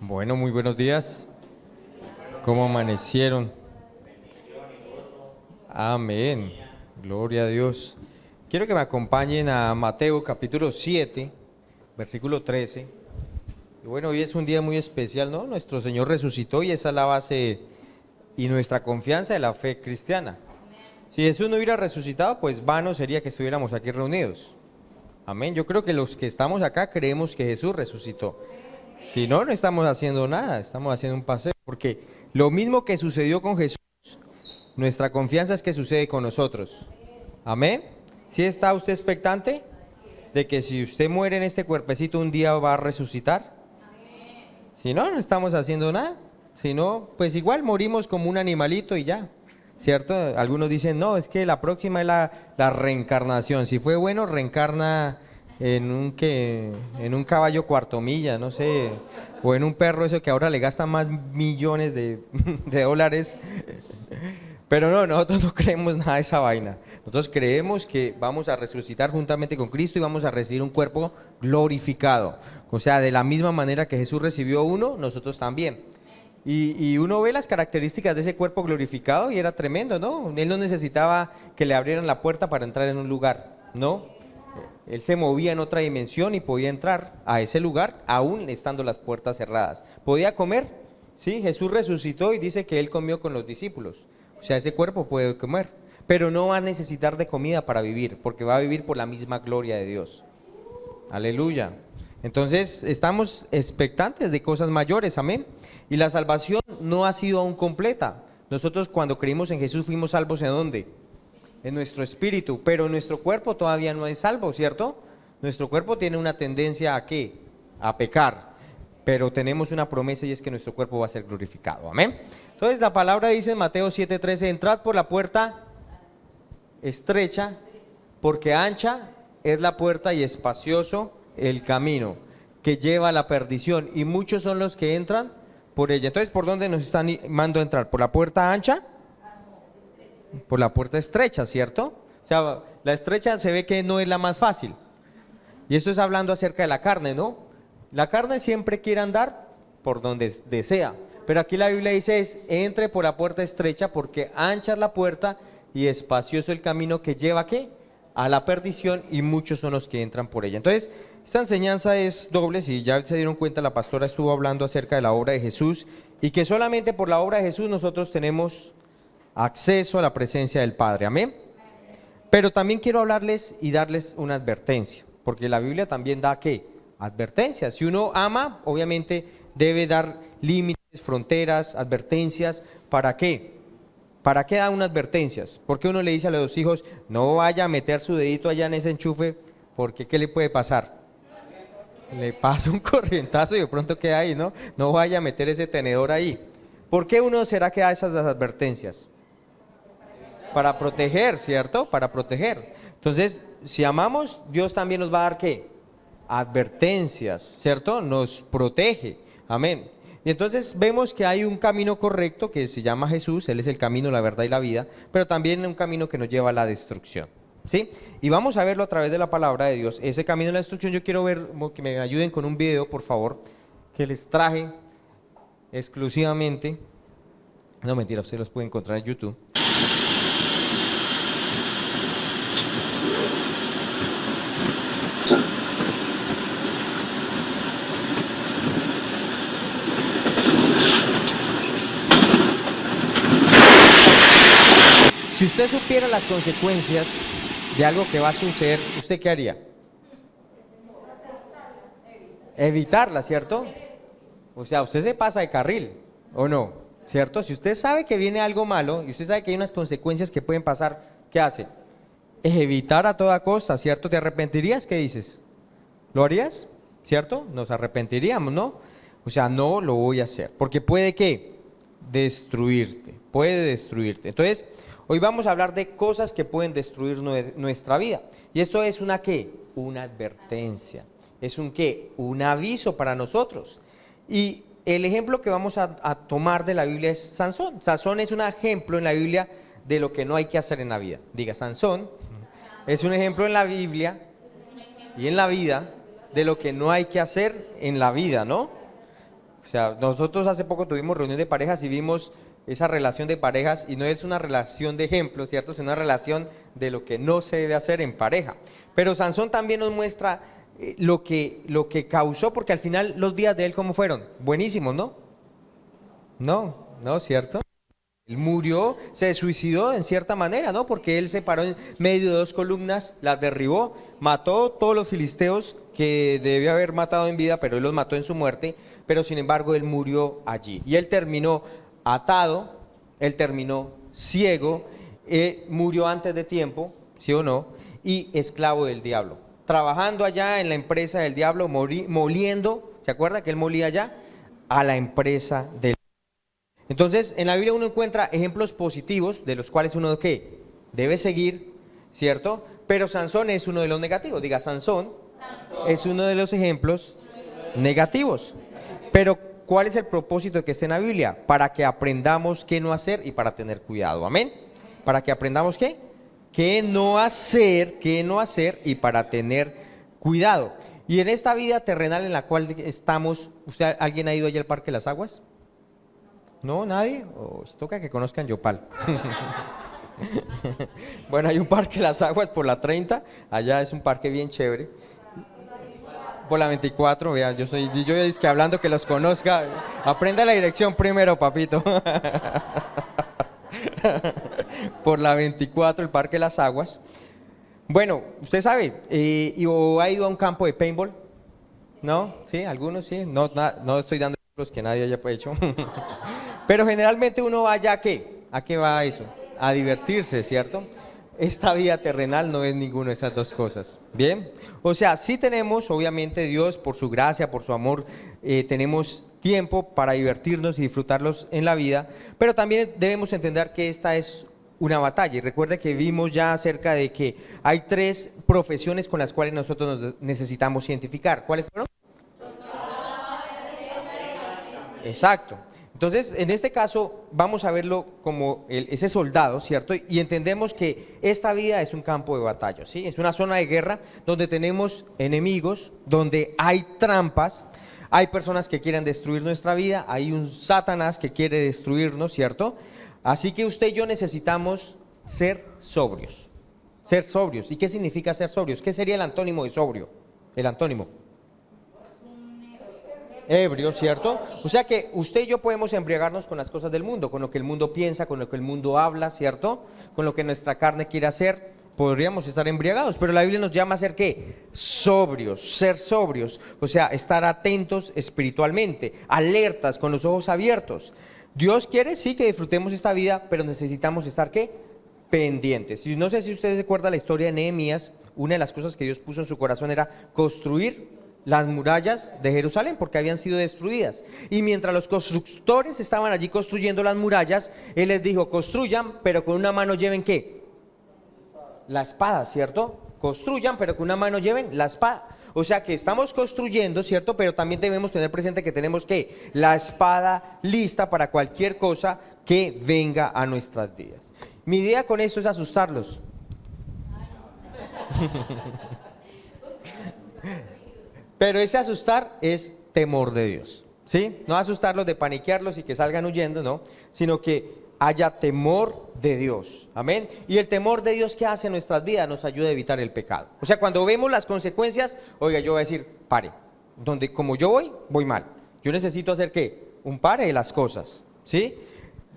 Bueno, muy buenos días. ¿Cómo amanecieron? Amén. Gloria a Dios. Quiero que me acompañen a Mateo capítulo 7, versículo 13. Y bueno, hoy es un día muy especial, ¿no? Nuestro Señor resucitó y esa es la base y nuestra confianza de la fe cristiana. Si Jesús no hubiera resucitado, pues vano sería que estuviéramos aquí reunidos. Amén. Yo creo que los que estamos acá creemos que Jesús resucitó. Si no, no estamos haciendo nada, estamos haciendo un paseo, porque lo mismo que sucedió con Jesús, nuestra confianza es que sucede con nosotros. Amén. ¿Sí está usted expectante de que si usted muere en este cuerpecito un día va a resucitar? Si no, no estamos haciendo nada. Si no, pues igual morimos como un animalito y ya. ¿Cierto? Algunos dicen, no, es que la próxima es la reencarnación. Si fue bueno, reencarna en un caballo cuarto milla, no sé, o en un perro eso que ahora le gasta más millones de dólares. Pero no, nosotros no creemos nada de esa vaina. Nosotros creemos que vamos a resucitar juntamente con Cristo y vamos a recibir un cuerpo glorificado. O sea, de la misma manera que Jesús recibió uno, nosotros también. Y uno ve las características de ese cuerpo glorificado y era tremendo, ¿no? Él no necesitaba que le abrieran la puerta para entrar en un lugar, ¿no? Él se movía en otra dimensión y podía entrar a ese lugar aún estando las puertas cerradas. ¿Podía comer? Sí, Jesús resucitó y dice que él comió con los discípulos. O sea, ese cuerpo puede comer, pero no va a necesitar de comida para vivir, porque va a vivir por la misma gloria de Dios. Aleluya. Entonces, estamos expectantes de cosas mayores, amén. Y la salvación no ha sido aún completa. Nosotros cuando creímos en Jesús fuimos salvos ¿en dónde? En nuestro espíritu, pero nuestro cuerpo todavía no es salvo, ¿cierto? Nuestro cuerpo tiene una tendencia ¿a qué? A pecar, pero tenemos una promesa y es que nuestro cuerpo va a ser glorificado, amén. Entonces la palabra dice en Mateo 7:13, entrad por la puerta estrecha, porque ancha es la puerta y espacioso el camino que lleva a la perdición, y muchos son los que entran por ella. Entonces, ¿por dónde nos están mandando a entrar? ¿Por la puerta ancha? Por la puerta estrecha, ¿cierto? O sea, la estrecha se ve que no es la más fácil. Y esto es hablando acerca de la carne, ¿no? La carne siempre quiere andar por donde desea. Pero aquí la Biblia dice es, entre por la puerta estrecha porque ancha es la puerta y espacioso el camino que lleva ¿a qué? A la perdición, y muchos son los que entran por ella. Entonces, esta enseñanza es doble. Si ya se dieron cuenta, la pastora estuvo hablando acerca de la obra de Jesús y que solamente por la obra de Jesús nosotros tenemos acceso a la presencia del Padre, amén. Pero también quiero hablarles y darles una advertencia, porque la Biblia también da ¿qué? Advertencias. Si uno ama, obviamente debe dar límites, fronteras, advertencias. ¿Para qué? ¿Para qué da unas advertencias? Porque uno le dice a los hijos, no vaya a meter su dedito allá en ese enchufe, porque ¿qué le puede pasar? Le pasa un corrientazo y de pronto queda ahí, ¿no? No vaya a meter ese tenedor ahí. ¿Por qué uno será que da esas advertencias? Para proteger, ¿cierto? Para proteger. Entonces, si amamos, Dios también nos va a dar ¿qué? Advertencias, ¿cierto? Nos protege. Amén. Y entonces vemos que hay un camino correcto que se llama Jesús. Él es el camino, la verdad y la vida, pero también un camino que nos lleva a la destrucción, ¿sí? Y vamos a verlo a través de la palabra de Dios. Ese camino de la destrucción, yo quiero ver, que me ayuden con un video, por favor, que les traje exclusivamente. No, mentira, ustedes los pueden encontrar en YouTube. Si usted supiera las consecuencias de algo que va a suceder, ¿usted qué haría? Evitarla, ¿cierto? O sea, usted se pasa de carril, ¿o no? ¿Cierto? Si usted sabe que viene algo malo y usted sabe que hay unas consecuencias que pueden pasar, ¿qué hace? Es evitar a toda costa, ¿cierto? ¿Te arrepentirías? ¿Qué dices? ¿Lo harías? ¿Cierto? Nos arrepentiríamos, ¿no? O sea, no lo voy a hacer, porque puede ¿qué? Destruirte, puede destruirte. Entonces, hoy vamos a hablar de cosas que pueden destruir nuestra vida. Y esto es una ¿qué? Una advertencia. Es un ¿qué? Un aviso para nosotros. Y el ejemplo que vamos a tomar de la Biblia es Sansón. Sansón es un ejemplo en la Biblia de lo que no hay que hacer en la vida. Diga, Sansón es un ejemplo en la Biblia y en la vida de lo que no hay que hacer en la vida, ¿no? O sea, nosotros hace poco tuvimos reunión de parejas y vimos esa relación de parejas y no es una relación de ejemplo, ¿cierto? Es una relación de lo que no se debe hacer en pareja. Pero Sansón también nos muestra lo que causó, porque al final los días de él, ¿cómo fueron? Buenísimos, ¿no? No, ¿cierto? Él murió, se suicidó en cierta manera, ¿no? Porque él se paró en medio de dos columnas, las derribó, mató todos los filisteos que debió haber matado en vida, pero él los mató en su muerte, pero sin embargo él murió allí. Y él terminó atado, él terminó ciego, murió antes de tiempo, ¿sí o no? Y esclavo del diablo. Trabajando allá en la empresa del diablo, moliendo, ¿se acuerda que él molía allá? A la empresa del. Entonces, en la Biblia uno encuentra ejemplos positivos de los cuales uno ¿qué? Debe seguir, ¿cierto? Pero Sansón es uno de los negativos. Diga, Sansón es uno de los ejemplos negativos. Pero, ¿cuál es el propósito de que esté en la Biblia? Para que aprendamos qué no hacer y para tener cuidado. ¿Amén? Para que aprendamos qué no hacer y para tener cuidado. Y en esta vida terrenal en la cual estamos, ¿alguien ha ido allá al Parque de las Aguas? ¿No? ¿Nadie? Toca que conozcan Yopal. Bueno, hay un Parque de las Aguas por la 30, allá es un parque bien chévere. Por la 24, vea, yo es que hablando que los conozca, aprenda la dirección primero, papito. Por la 24, el Parque de las Aguas. Bueno, usted sabe, ¿o ha ido a un campo de paintball? ¿No? ¿Sí? ¿Algunos sí? No estoy dando ejemplos que nadie haya hecho. Pero generalmente uno va allá, ¿a qué? ¿A qué va eso? A divertirse, ¿cierto? Esta vida terrenal no es ninguna de esas dos cosas. ¿Bien? O sea, sí tenemos, obviamente, Dios, por su gracia, por su amor, tenemos tiempo para divertirnos y disfrutarlos en la vida, pero también debemos entender que esta es una batalla. Y recuerde que vimos ya acerca de que hay 3 profesiones con las cuales nosotros nos necesitamos identificar. ¿Cuáles fueron? Exacto. Entonces, en este caso, vamos a verlo como ese soldado, ¿cierto? Y entendemos que esta vida es un campo de batalla, ¿sí? Es una zona de guerra donde tenemos enemigos, donde hay trampas, hay personas que quieren destruir nuestra vida, hay un Satanás que quiere destruirnos, ¿cierto? Así que usted y yo necesitamos ser sobrios. Ser sobrios. ¿Y qué significa ser sobrios? ¿Qué sería el antónimo de sobrio? El antónimo. Ebrio, ¿cierto? O sea que usted y yo podemos embriagarnos con las cosas del mundo, con lo que el mundo piensa, con lo que el mundo habla, ¿cierto? Con lo que nuestra carne quiere hacer, podríamos estar embriagados, pero la Biblia nos llama a ser ¿qué? Sobrios, ser sobrios, o sea, estar atentos espiritualmente, alertas, con los ojos abiertos. Dios quiere, sí, que disfrutemos esta vida, pero necesitamos estar ¿qué? Pendientes. Y no sé si ustedes recuerdan la historia de Nehemías, una de las cosas que Dios puso en su corazón era construir las murallas de Jerusalén porque habían sido destruidas. Y mientras los constructores estaban allí construyendo las murallas, Él les dijo, construyan, pero con una mano lleven ¿qué? La espada, ¿cierto? Construyan, pero con una mano lleven la espada. O sea que estamos construyendo, ¿cierto? Pero también debemos tener presente que tenemos ¿qué? La espada lista para cualquier cosa que venga a nuestras vidas. Mi idea con esto es asustarlos. Pero ese asustar es temor de Dios, ¿sí? No asustarlos de paniquearlos y que salgan huyendo, no, sino que haya temor de Dios, amén. Y el temor de Dios que hace en nuestras vidas nos ayuda a evitar el pecado. O sea, cuando vemos las consecuencias, oiga, yo voy a decir, pare, donde como yo voy mal. Yo necesito hacer ¿qué? Un pare de las cosas, ¿sí?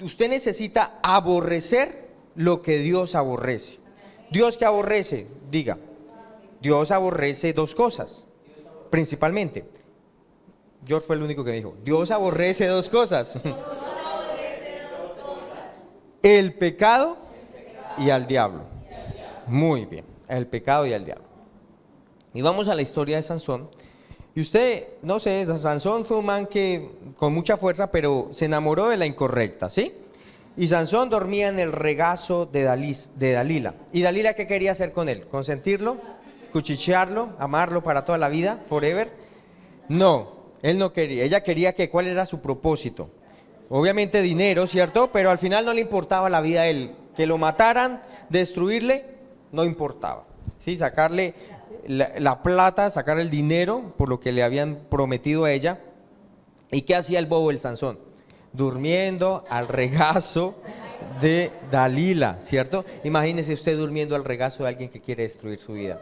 Usted necesita aborrecer lo que Dios aborrece. Dios que aborrece, diga, Dios aborrece 2 cosas. Principalmente, George fue el único que me dijo, Dios aborrece 2 cosas. El pecado y al diablo. Muy bien, el pecado y al diablo. Y vamos a la historia de Sansón. Y usted, no sé, Sansón fue un man que con mucha fuerza, pero se enamoró de la incorrecta, ¿sí? Y Sansón dormía en el regazo de Dalila. ¿Y Dalila qué quería hacer con él? ¿Consentirlo? ¿Cuchichearlo? ¿Amarlo para toda la vida? ¿Forever? No, él no quería. Ella quería que, ¿cuál era su propósito? Obviamente dinero, ¿cierto? Pero al final no le importaba la vida a él. Que lo mataran, destruirle, no importaba. ¿Sí? Sacarle la plata, sacar el dinero por lo que le habían prometido a ella. ¿Y qué hacía el bobo el Sansón? Durmiendo al regazo de Dalila, ¿cierto? Imagínese usted durmiendo al regazo de alguien que quiere destruir su vida.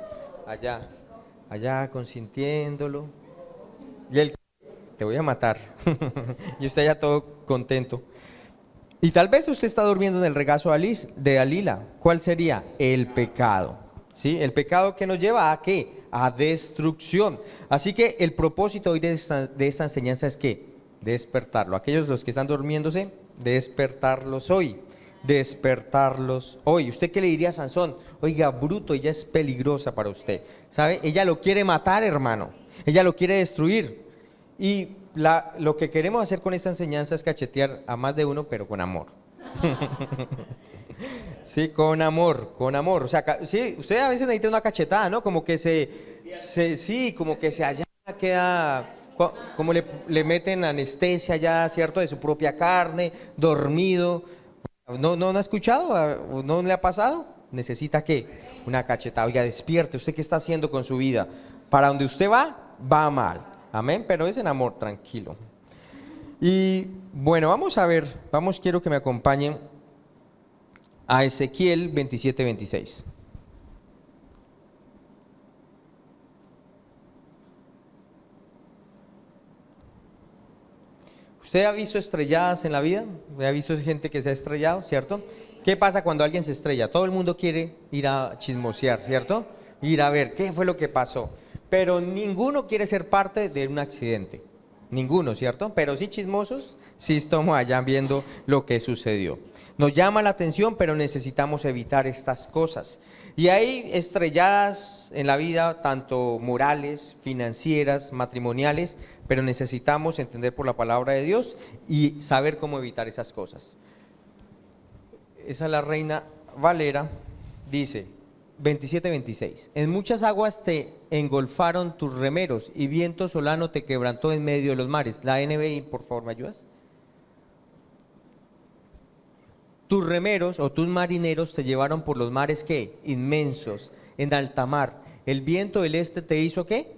Allá consintiéndolo. Y él, te voy a matar. Y usted ya todo contento. Y tal vez usted está durmiendo en el regazo de Dalila. ¿Cuál sería? El pecado. ¿Sí? El pecado que nos lleva a ¿qué? A destrucción. Así que el propósito hoy de esta enseñanza es ¿qué? Despertarlo. Aquellos los que están durmiéndose, despertarlos hoy. Despertarlos hoy. ¿Usted qué le diría a Sansón? Oiga, bruto, ella es peligrosa para usted. ¿Sabe? Ella lo quiere matar, hermano. Ella lo quiere destruir. Y lo que queremos hacer con esta enseñanza es cachetear a más de uno, pero con amor. Sí, con amor, con amor. O sea, sí, usted a veces necesita una cachetada, ¿no? Como que como que se allá queda, como le meten anestesia ya, ¿cierto? De su propia carne, dormido. ¿No ha escuchado? ¿No le ha pasado? ¿Necesita qué? Una cachetada. Oiga, despierte. ¿Usted qué está haciendo con su vida? Para donde usted va mal. Amén, pero es en amor, tranquilo. Y bueno, vamos a ver, quiero que me acompañen a Ezequiel 27:26. ¿Usted ha visto estrelladas en la vida? ¿Ha visto gente que se ha estrellado, cierto? ¿Qué pasa cuando alguien se estrella? Todo el mundo quiere ir a chismosear, ¿cierto? Ir a ver qué fue lo que pasó. Pero ninguno quiere ser parte de un accidente. Ninguno, ¿cierto? Pero sí chismosos, sí estamos allá viendo lo que sucedió. Nos llama la atención, pero necesitamos evitar estas cosas. Y hay estrelladas en la vida, tanto morales, financieras, matrimoniales, pero necesitamos entender por la palabra de Dios y saber cómo evitar esas cosas. Esa es la Reina Valera, dice 27:26. En muchas aguas te engolfaron tus remeros y viento solano te quebrantó en medio de los mares. La NBI, por favor, ¿me ayudas? Tus remeros o tus marineros te llevaron por los mares, ¿qué? Inmensos, en alta mar. El viento del este te hizo, ¿qué?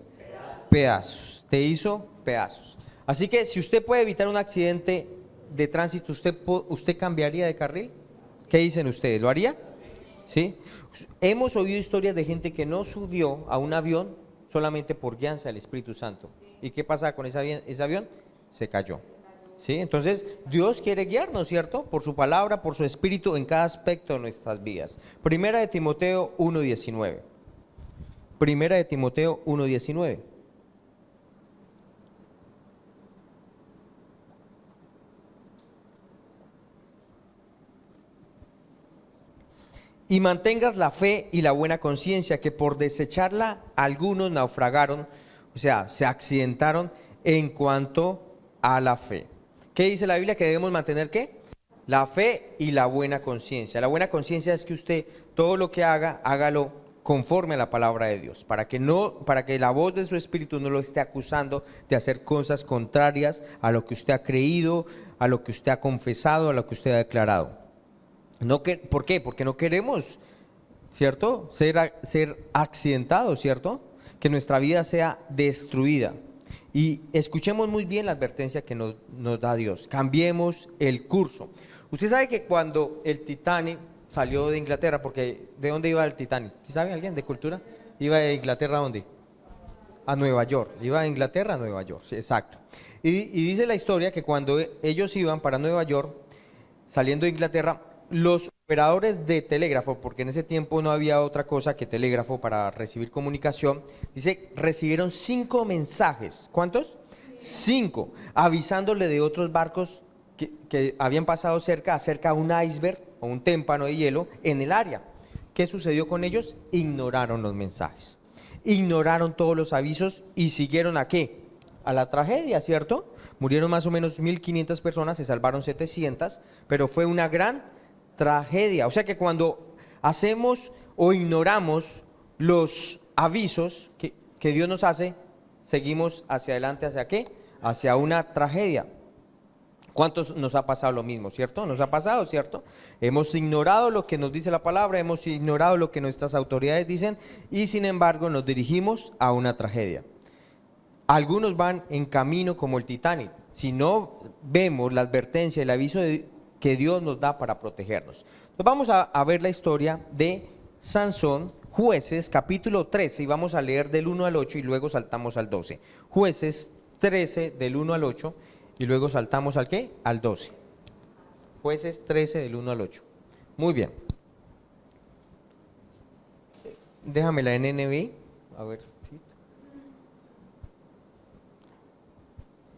Pedazos. Te hizo pedazos. Así que si usted puede evitar un accidente de tránsito, ¿usted cambiaría de carril? ¿Qué dicen ustedes? ¿Lo haría? ¿Sí? Hemos oído historias de gente que no subió a un avión solamente por guianza del Espíritu Santo. ¿Y qué pasa con ese avión? Se cayó. ¿Sí? Entonces, Dios quiere guiarnos, ¿cierto? Por su palabra, por su Espíritu en cada aspecto de nuestras vidas. Primera de Timoteo 1:19. Primera de Timoteo 1:19. Y mantengas la fe y la buena conciencia, que por desecharla algunos naufragaron, o sea, se accidentaron en cuanto a la fe. ¿Qué dice la Biblia? Que debemos mantener ¿qué? La fe y la buena conciencia. La buena conciencia es que usted todo lo que haga, hágalo conforme a la palabra de Dios, para que la voz de su espíritu no lo esté acusando de hacer cosas contrarias a lo que usted ha creído, a lo que usted ha confesado, a lo que usted ha declarado. ¿Por qué? Porque no queremos, ¿cierto? Ser accidentados, ¿cierto? Que nuestra vida sea destruida. Y escuchemos muy bien la advertencia que nos da Dios. Cambiemos el curso. Usted sabe que cuando el Titanic salió de Inglaterra, porque ¿de dónde iba el Titanic? ¿Sí sabe alguien de cultura? ¿Iba de Inglaterra a dónde? A Nueva York. Iba de Inglaterra a Nueva York, sí, exacto. Y dice la historia que cuando ellos iban para Nueva York, saliendo de Inglaterra, los operadores de telégrafo, porque en ese tiempo no había otra cosa que telégrafo para recibir comunicación, dice, recibieron 5 mensajes. ¿Cuántos? 5, avisándole de otros barcos que habían pasado acerca de un iceberg o un témpano de hielo en el área. ¿Qué sucedió con ellos? Ignoraron los mensajes, ignoraron todos los avisos y siguieron ¿a qué? A la tragedia, ¿cierto? Murieron más o menos 1.500 personas, se salvaron 700, pero fue una gran tragedia. O sea que cuando hacemos o ignoramos los avisos que Dios nos hace, seguimos hacia adelante, ¿hacia qué? Hacia una tragedia. ¿Cuántos nos ha pasado lo mismo, cierto? Nos ha pasado, ¿cierto? Hemos ignorado lo que nos dice la palabra, hemos ignorado lo que nuestras autoridades dicen y sin embargo nos dirigimos a una tragedia. Algunos van en camino como el Titanic, si no vemos la advertencia, el aviso que Dios nos da para protegernos. Entonces vamos a ver la historia de Sansón, Jueces, capítulo 13, y vamos a leer del 1 al 8 y luego saltamos al 12. Jueces 13, del 1 al 8, y luego saltamos ¿al qué? Al 12. Jueces 13, del 1 al 8. Muy bien. Déjame la NNV, a ver si...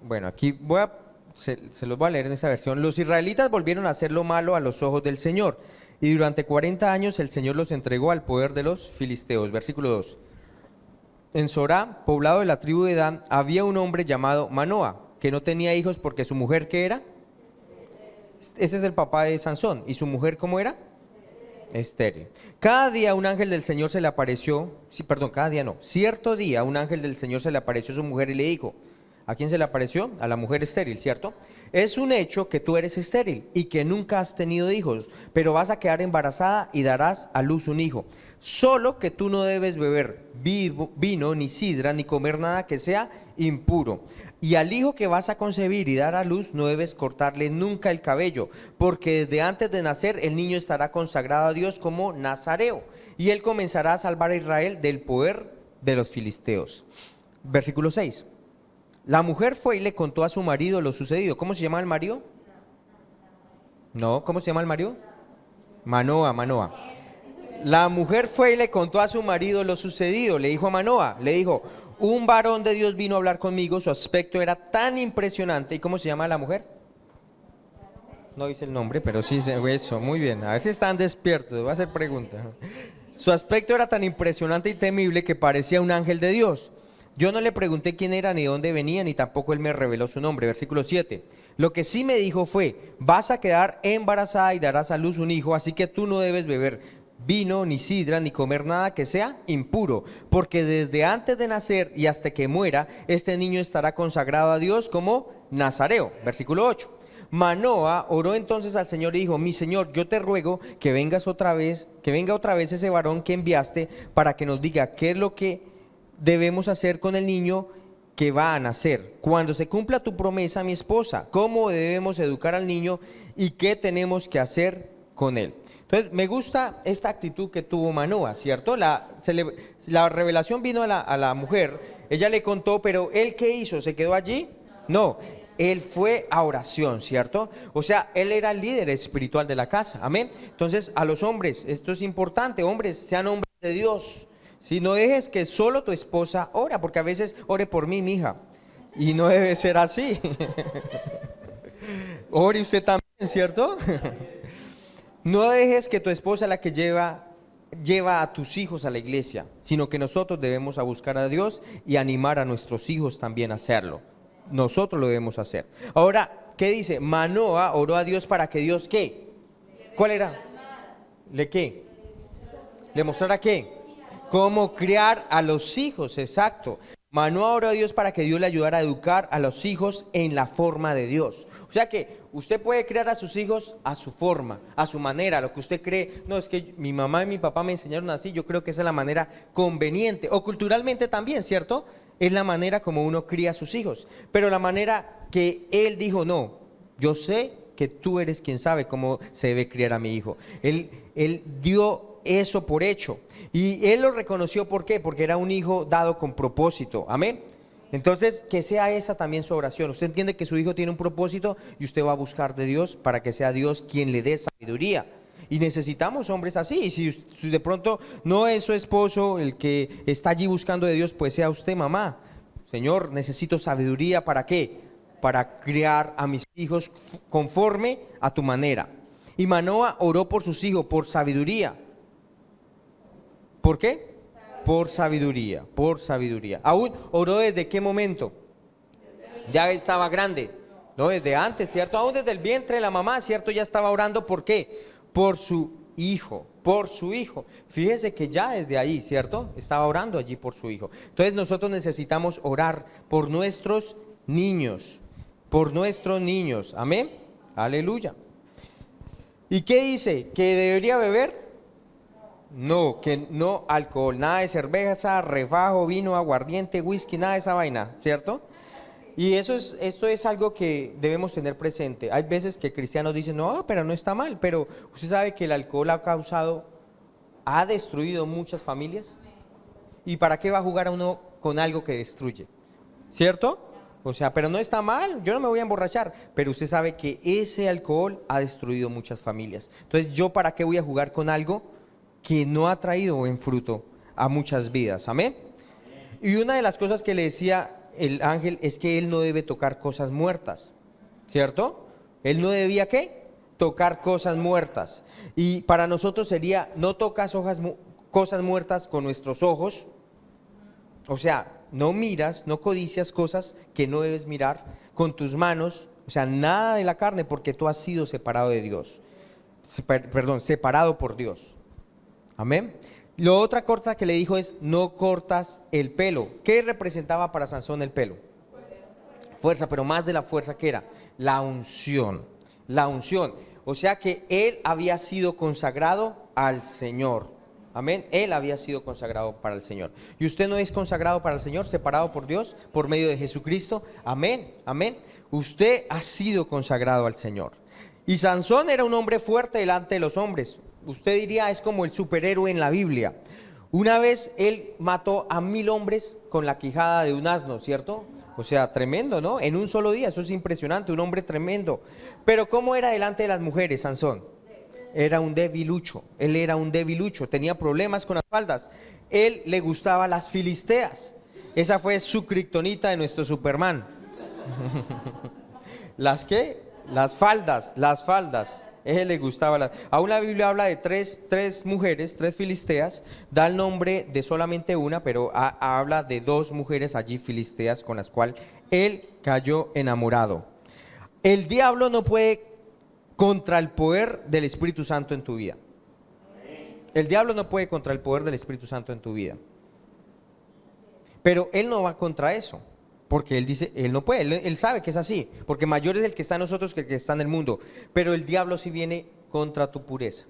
Bueno, aquí se los voy a leer en esta versión. Los israelitas volvieron a hacer lo malo a los ojos del Señor, y durante 40 años el Señor los entregó al poder de los filisteos. Versículo 2. En Sorá, poblado de la tribu de Dan, había un hombre llamado Manoa, que no tenía hijos porque su mujer, ¿qué era? Ese es el papá de Sansón. ¿Y su mujer cómo era? Estéril. Cada día un ángel del Señor se le apareció, cada día no, cierto día un ángel del Señor se le apareció a su mujer y le dijo, ¿a quién se le apareció? A la mujer estéril, ¿cierto? Es un hecho que tú eres estéril y que nunca has tenido hijos, pero vas a quedar embarazada y darás a luz un hijo. Solo que tú no debes beber vino, ni sidra, ni comer nada que sea impuro. Y al hijo que vas a concebir y dar a luz no debes cortarle nunca el cabello, porque desde antes de nacer el niño estará consagrado a Dios como nazareo, y él comenzará a salvar a Israel del poder de los filisteos. Versículo 6. La mujer fue y le contó a su marido lo sucedido. ¿Cómo se llama el marido? No, ¿cómo se llama el marido? Manoa. La mujer fue y le contó a su marido lo sucedido. Le dijo a Manoa, un varón de Dios vino a hablar conmigo, su aspecto era tan impresionante. ¿Y cómo se llama la mujer? No dice el nombre, pero sí eso, muy bien. A ver si están despiertos, voy a hacer preguntas. Su aspecto era tan impresionante y temible que parecía un ángel de Dios. Yo no le pregunté quién era ni dónde venía, ni tampoco él me reveló su nombre. Versículo 7. Lo que sí me dijo fue, vas a quedar embarazada y darás a luz un hijo, así que tú no debes beber vino, ni sidra, ni comer nada que sea impuro, porque desde antes de nacer y hasta que muera, este niño estará consagrado a Dios como nazareo. Versículo 8. Manoa oró entonces al Señor y dijo, mi Señor, yo te ruego que venga otra vez ese varón que enviaste para que nos diga qué es lo que debemos hacer con el niño que va a nacer. Cuando se cumpla tu promesa, mi esposa, cómo debemos educar al niño y qué tenemos que hacer con él. Entonces, me gusta esta actitud que tuvo Manoa, ¿cierto? La revelación vino a la mujer, ella le contó, pero ¿él qué hizo? ¿Se quedó allí? No, él fue a oración, ¿cierto? O sea, él era el líder espiritual de la casa, amén. Entonces, a los hombres, esto es importante, hombres, sean hombres de Dios. Si no dejes que solo tu esposa ora, porque a veces ore por mí, mija, y no debe ser así. Ore usted también, ¿cierto? No dejes que tu esposa es la que lleva a tus hijos a la iglesia, sino que nosotros debemos a buscar a Dios y animar a nuestros hijos también a hacerlo. Nosotros lo debemos hacer. Ahora, ¿qué dice? Manoa oró a Dios para que Dios, ¿qué? ¿Cuál era? ¿Le qué? ¿Le mostrara qué? Cómo criar a los hijos, exacto. Manoa oró a Dios para que Dios le ayudara a educar a los hijos en la forma de Dios. O sea que usted puede criar a sus hijos a su forma, a su manera, lo que usted cree. No, es que mi mamá y mi papá me enseñaron así, yo creo que esa es la manera conveniente. O culturalmente también, ¿cierto? Es la manera como uno cría a sus hijos. Pero la manera que él dijo, no, yo sé que tú eres quien sabe cómo se debe criar a mi hijo. Él dio eso por hecho. Y él lo reconoció, ¿por qué? Porque era un hijo dado con propósito. Amén. Entonces, que sea esa también su oración. Usted entiende que su hijo tiene un propósito y usted va a buscar de Dios para que sea Dios quien le dé sabiduría. Y necesitamos hombres así. Y si de pronto no es su esposo el que está allí buscando de Dios, pues sea usted mamá. Señor, necesito sabiduría, ¿para qué? Para criar a mis hijos conforme a tu manera. Y Manoa oró por sus hijos, por sabiduría. ¿Por qué? Por sabiduría, por sabiduría. ¿Aún oró desde qué momento? Ya estaba grande, no, desde antes, ¿cierto? Aún desde el vientre de la mamá, ¿cierto? Ya estaba orando, ¿por qué? Por su hijo, por su hijo. Fíjese que ya desde ahí, ¿cierto? Estaba orando allí por su hijo. Entonces nosotros necesitamos orar por nuestros niños, amén, aleluya. ¿Y qué dice? ¿Que debería beber? No, que no alcohol, nada de cerveza, refajo, vino, aguardiente, whisky, nada de esa vaina, ¿cierto? Y esto es algo que debemos tener presente. Hay veces que cristianos dicen, no, pero no está mal, pero usted sabe que el alcohol ha destruido muchas familias. ¿Y para qué va a jugar a uno con algo que destruye? ¿Cierto? O sea, pero no está mal, yo no me voy a emborrachar, pero usted sabe que ese alcohol ha destruido muchas familias. Entonces, ¿yo para qué voy a jugar con algo que no ha traído buen fruto a muchas vidas? Amén. Y una de las cosas que le decía el ángel es que él no debe tocar cosas muertas, ¿cierto? Él no debía ¿qué? Tocar cosas muertas. Y para nosotros sería, no tocas cosas muertas con nuestros ojos, o sea, no miras, no codicias cosas que no debes mirar con tus manos, o sea, nada de la carne, porque tú has sido separado de Dios, separado por Dios. Amén. Lo otra corta que le dijo es, no cortas el pelo. ¿Qué representaba para Sansón el pelo? Fuerza, pero más de la fuerza que era, la unción. La unción. O sea que él había sido consagrado al Señor. Amén. Él había sido consagrado para el Señor. ¿Y usted no es consagrado para el Señor, separado por Dios, por medio de Jesucristo? Amén. Amén. Usted ha sido consagrado al Señor. Y Sansón era un hombre fuerte delante de los hombres. Usted diría, es como el superhéroe en la Biblia. Una vez él mató a 1000 hombres con la quijada de un asno, ¿cierto? O sea, tremendo, ¿no? En un solo día, eso es impresionante, un hombre tremendo. Pero ¿cómo era delante de las mujeres, Sansón? Era un debilucho, él era un debilucho, tenía problemas con las faldas. Él le gustaba las filisteas. Esa fue su kriptonita de nuestro Superman. ¿Las qué? Las faldas. Él le gustaba. Aún la Biblia habla de tres mujeres, 3 filisteas, da el nombre de solamente una, pero habla de 2 mujeres allí filisteas con las cuales él cayó enamorado. El diablo no puede contra el poder del Espíritu Santo en tu vida. El diablo no puede contra el poder del Espíritu Santo en tu vida. Pero él no va contra eso. Porque él dice, él no puede, él sabe que es así, porque mayor es el que está en nosotros que el que está en el mundo. Pero el diablo sí viene contra tu pureza.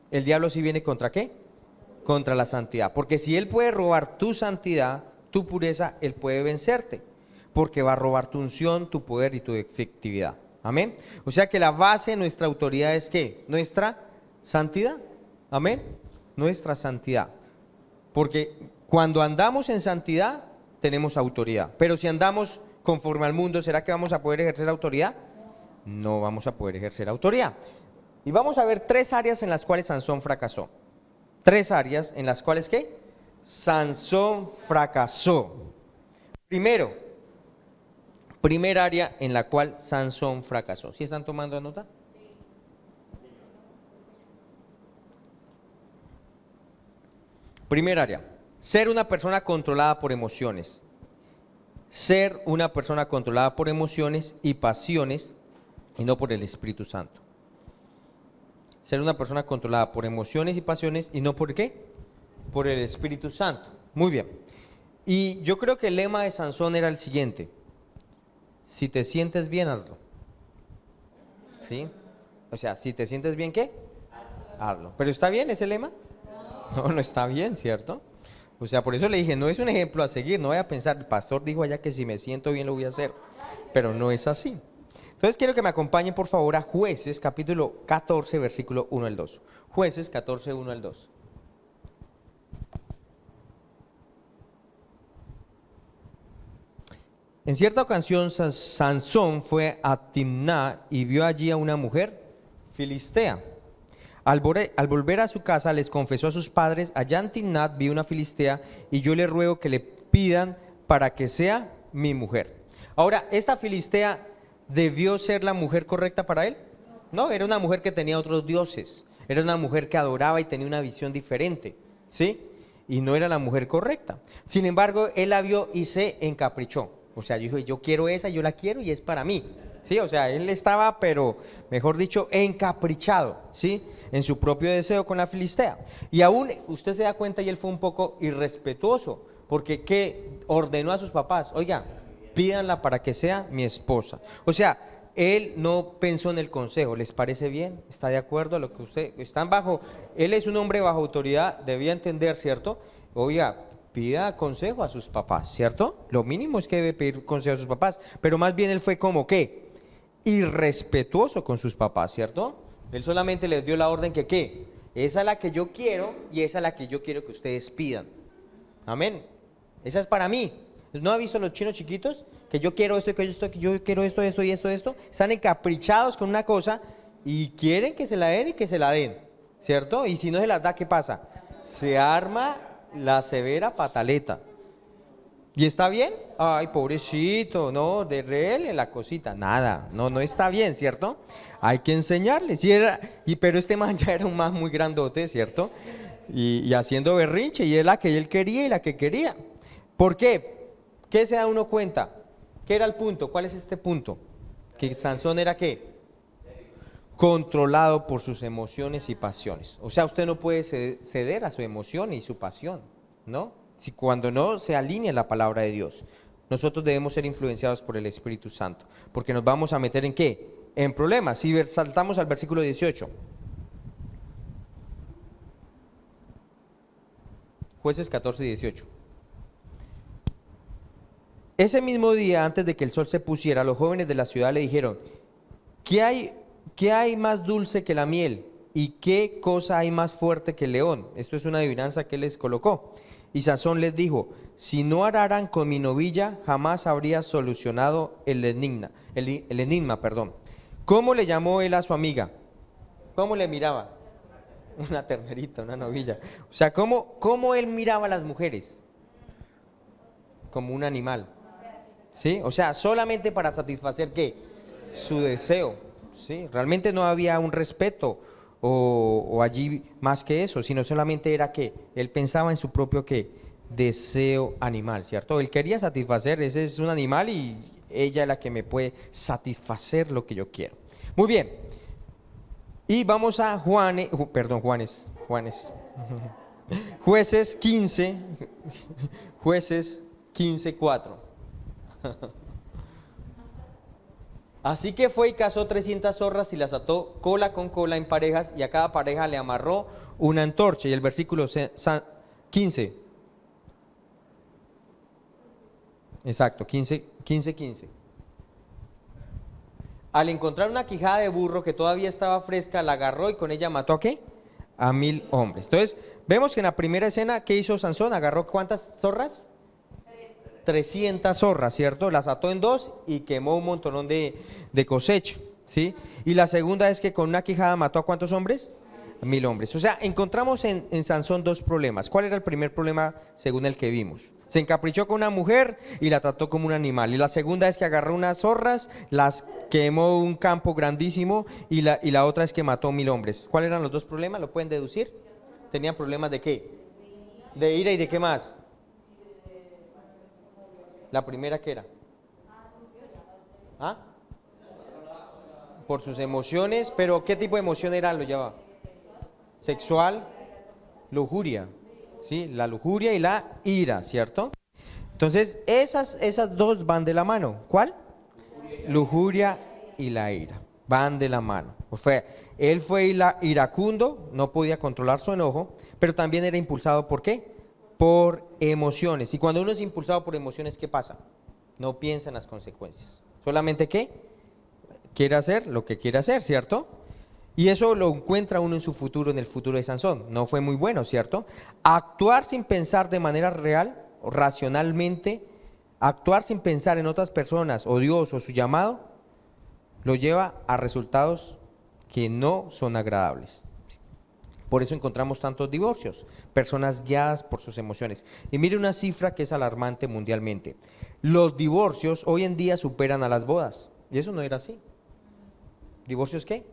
El diablo sí viene contra ¿qué? Contra la santidad. Porque si él puede robar tu santidad, tu pureza, él puede vencerte. Porque va a robar tu unción, tu poder y tu efectividad. Amén. O sea que la base de nuestra autoridad es ¿qué? Nuestra santidad. Amén. Nuestra santidad. Porque cuando andamos en santidad, tenemos autoridad. Pero si andamos conforme al mundo, ¿será que vamos a poder ejercer autoridad? No vamos a poder ejercer autoridad. Y vamos a ver 3 áreas en las cuales Sansón fracasó. 3 áreas en las cuales ¿qué? Sansón fracasó. Primer área en la cual Sansón fracasó. ¿Sí están tomando nota? Primer área. Ser una persona controlada por emociones. Ser una persona controlada por emociones y pasiones y no por el Espíritu Santo. Ser una persona controlada por emociones y pasiones y no por ¿qué? Por el Espíritu Santo. Muy bien. Y yo creo que el lema de Sansón era el siguiente. Si te sientes bien, hazlo. ¿Sí? O sea, si te sientes bien, ¿qué? Hazlo. ¿Pero está bien ese lema? No, no está bien, ¿cierto? O sea, por eso le dije, no es un ejemplo a seguir, no voy a pensar, el pastor dijo allá que si me siento bien lo voy a hacer, pero no es así. Entonces quiero que me acompañen por favor a Jueces capítulo 14, versículo 1 al 2. Jueces 14, 1 al 2. En cierta ocasión Sansón fue a Timná y vio allí a una mujer filistea. Al volver a su casa les confesó a sus padres, allá en Timnat vi una filistea y yo le ruego que le pidan para que sea mi mujer. Ahora, ¿esta filistea debió ser la mujer correcta para él? No, era una mujer que tenía otros dioses, era una mujer que adoraba y tenía una visión diferente, ¿sí? Y no era la mujer correcta. Sin embargo, él la vio y se encaprichó. O sea, dijo, yo quiero esa, yo la quiero y es para mí. Sí, o sea, él estaba, pero mejor dicho, encaprichado, ¿sí? En su propio deseo con la filistea. Y aún usted se da cuenta y él fue un poco irrespetuoso, porque ¿qué ordenó a sus papás? Oiga, pídanla para que sea mi esposa. O sea, él no pensó en el consejo. ¿Les parece bien? ¿Está de acuerdo a lo que usted están bajo? Él es un hombre bajo autoridad, debía entender, ¿cierto? Oiga, pida consejo a sus papás, ¿cierto? Lo mínimo es que debe pedir consejo a sus papás, pero más bien él fue como ¿qué? Irrespetuoso con sus papás, ¿cierto? Él solamente les dio la orden que ¿qué? Esa es la que yo quiero y esa es la que yo quiero que ustedes pidan. Amén. Esa es para mí. ¿No ha visto los chinos chiquitos? Que yo quiero esto, que yo quiero esto, esto y esto, esto. Están encaprichados con una cosa y quieren que se la den y que se la den, ¿cierto? Y si no se las da, ¿qué pasa? Se arma la severa pataleta. ¿Y está bien? Ay, pobrecito, no, de en la cosita, nada, no está bien, ¿cierto? Hay que enseñarle, pero este man ya era un man muy grandote, ¿cierto? Y haciendo berrinche, y es la que él quería y la que quería. ¿Por qué? ¿Qué se da uno cuenta? ¿Qué era el punto? ¿Cuál es este punto? Que Sansón era ¿qué? Controlado por sus emociones y pasiones. O sea, usted no puede ceder a su emoción y su pasión, ¿no? Si cuando no se alinea la palabra de Dios. Nosotros debemos ser influenciados por el Espíritu Santo, porque nos vamos a meter ¿en qué? En problemas. Si saltamos al versículo 18. Jueces 14 y 18. Ese mismo día, antes de que el sol se pusiera, los jóvenes de la ciudad le dijeron: ¿Qué hay más dulce que la miel? ¿Y qué cosa hay más fuerte que el león? Esto es una adivinanza que él les colocó. Y Sansón les dijo: si no araran con mi novilla, jamás habría solucionado el enigma. ¿Cómo le llamó él a su amiga? ¿Cómo le miraba? Una ternerita, una novilla. O sea, ¿cómo él miraba a las mujeres? Como un animal. ¿Sí? O sea, solamente para satisfacer ¿qué? Su deseo. ¿Sí? Realmente no había un respeto o allí más que eso, sino solamente era que él pensaba en su propio ¿qué? Deseo animal, ¿cierto? Él quería satisfacer, ese es un animal y ella es la que me puede satisfacer lo que yo quiero. Muy bien. Y vamos a Juanes. Jueces 15, Jueces 15:4. Así que fue y cazó 300 zorras y las ató cola con cola en parejas, y a cada pareja le amarró una antorcha. Y el versículo 15. Exacto, 15. Al encontrar una quijada de burro que todavía estaba fresca, la agarró y con ella mató ¿a qué? A 1000 hombres. Entonces, vemos que en la primera escena, ¿qué hizo Sansón? Agarró ¿cuántas zorras? 300 zorras, ¿cierto? Las ató en dos y quemó un montonón de cosecha, ¿sí? Y la segunda es que con una quijada mató ¿a cuántos hombres? A 1000 hombres. O sea, encontramos en Sansón dos problemas. ¿Cuál era el primer problema según el que vimos? Se encaprichó con una mujer y la trató como un animal. Y la segunda es que agarró unas zorras, las quemó un campo grandísimo, y la otra es que mató 1000 hombres. ¿Cuáles eran los dos problemas? ¿Lo pueden deducir? ¿Tenían problemas de qué? De ira, ¿y de qué más? La primera, ¿qué era? ¿Ah? Por sus emociones, pero ¿qué tipo de emoción era? Lo llevaba. Sexual, lujuria, ¿sí? La lujuria y la ira, ¿cierto? Entonces, esas dos van de la mano. ¿Cuál? Lujuria y la ira. Van de la mano. Él fue iracundo, no podía controlar su enojo, pero también era impulsado ¿por qué? Por emociones. Y cuando uno es impulsado por emociones, ¿qué pasa? No piensa en las consecuencias. Solamente ¿qué? Quiere hacer lo que quiere hacer, ¿cierto? Y eso lo encuentra uno en su futuro, en el futuro de Sansón. No fue muy bueno, ¿cierto? Actuar sin pensar de manera real o racionalmente, actuar sin pensar en otras personas o Dios o su llamado, lo lleva a resultados que no son agradables. Por eso encontramos tantos divorcios, personas guiadas por sus emociones. Y mire una cifra que es alarmante mundialmente. Los divorcios hoy en día superan a las bodas. Y eso no era así. ¿Divorcios qué?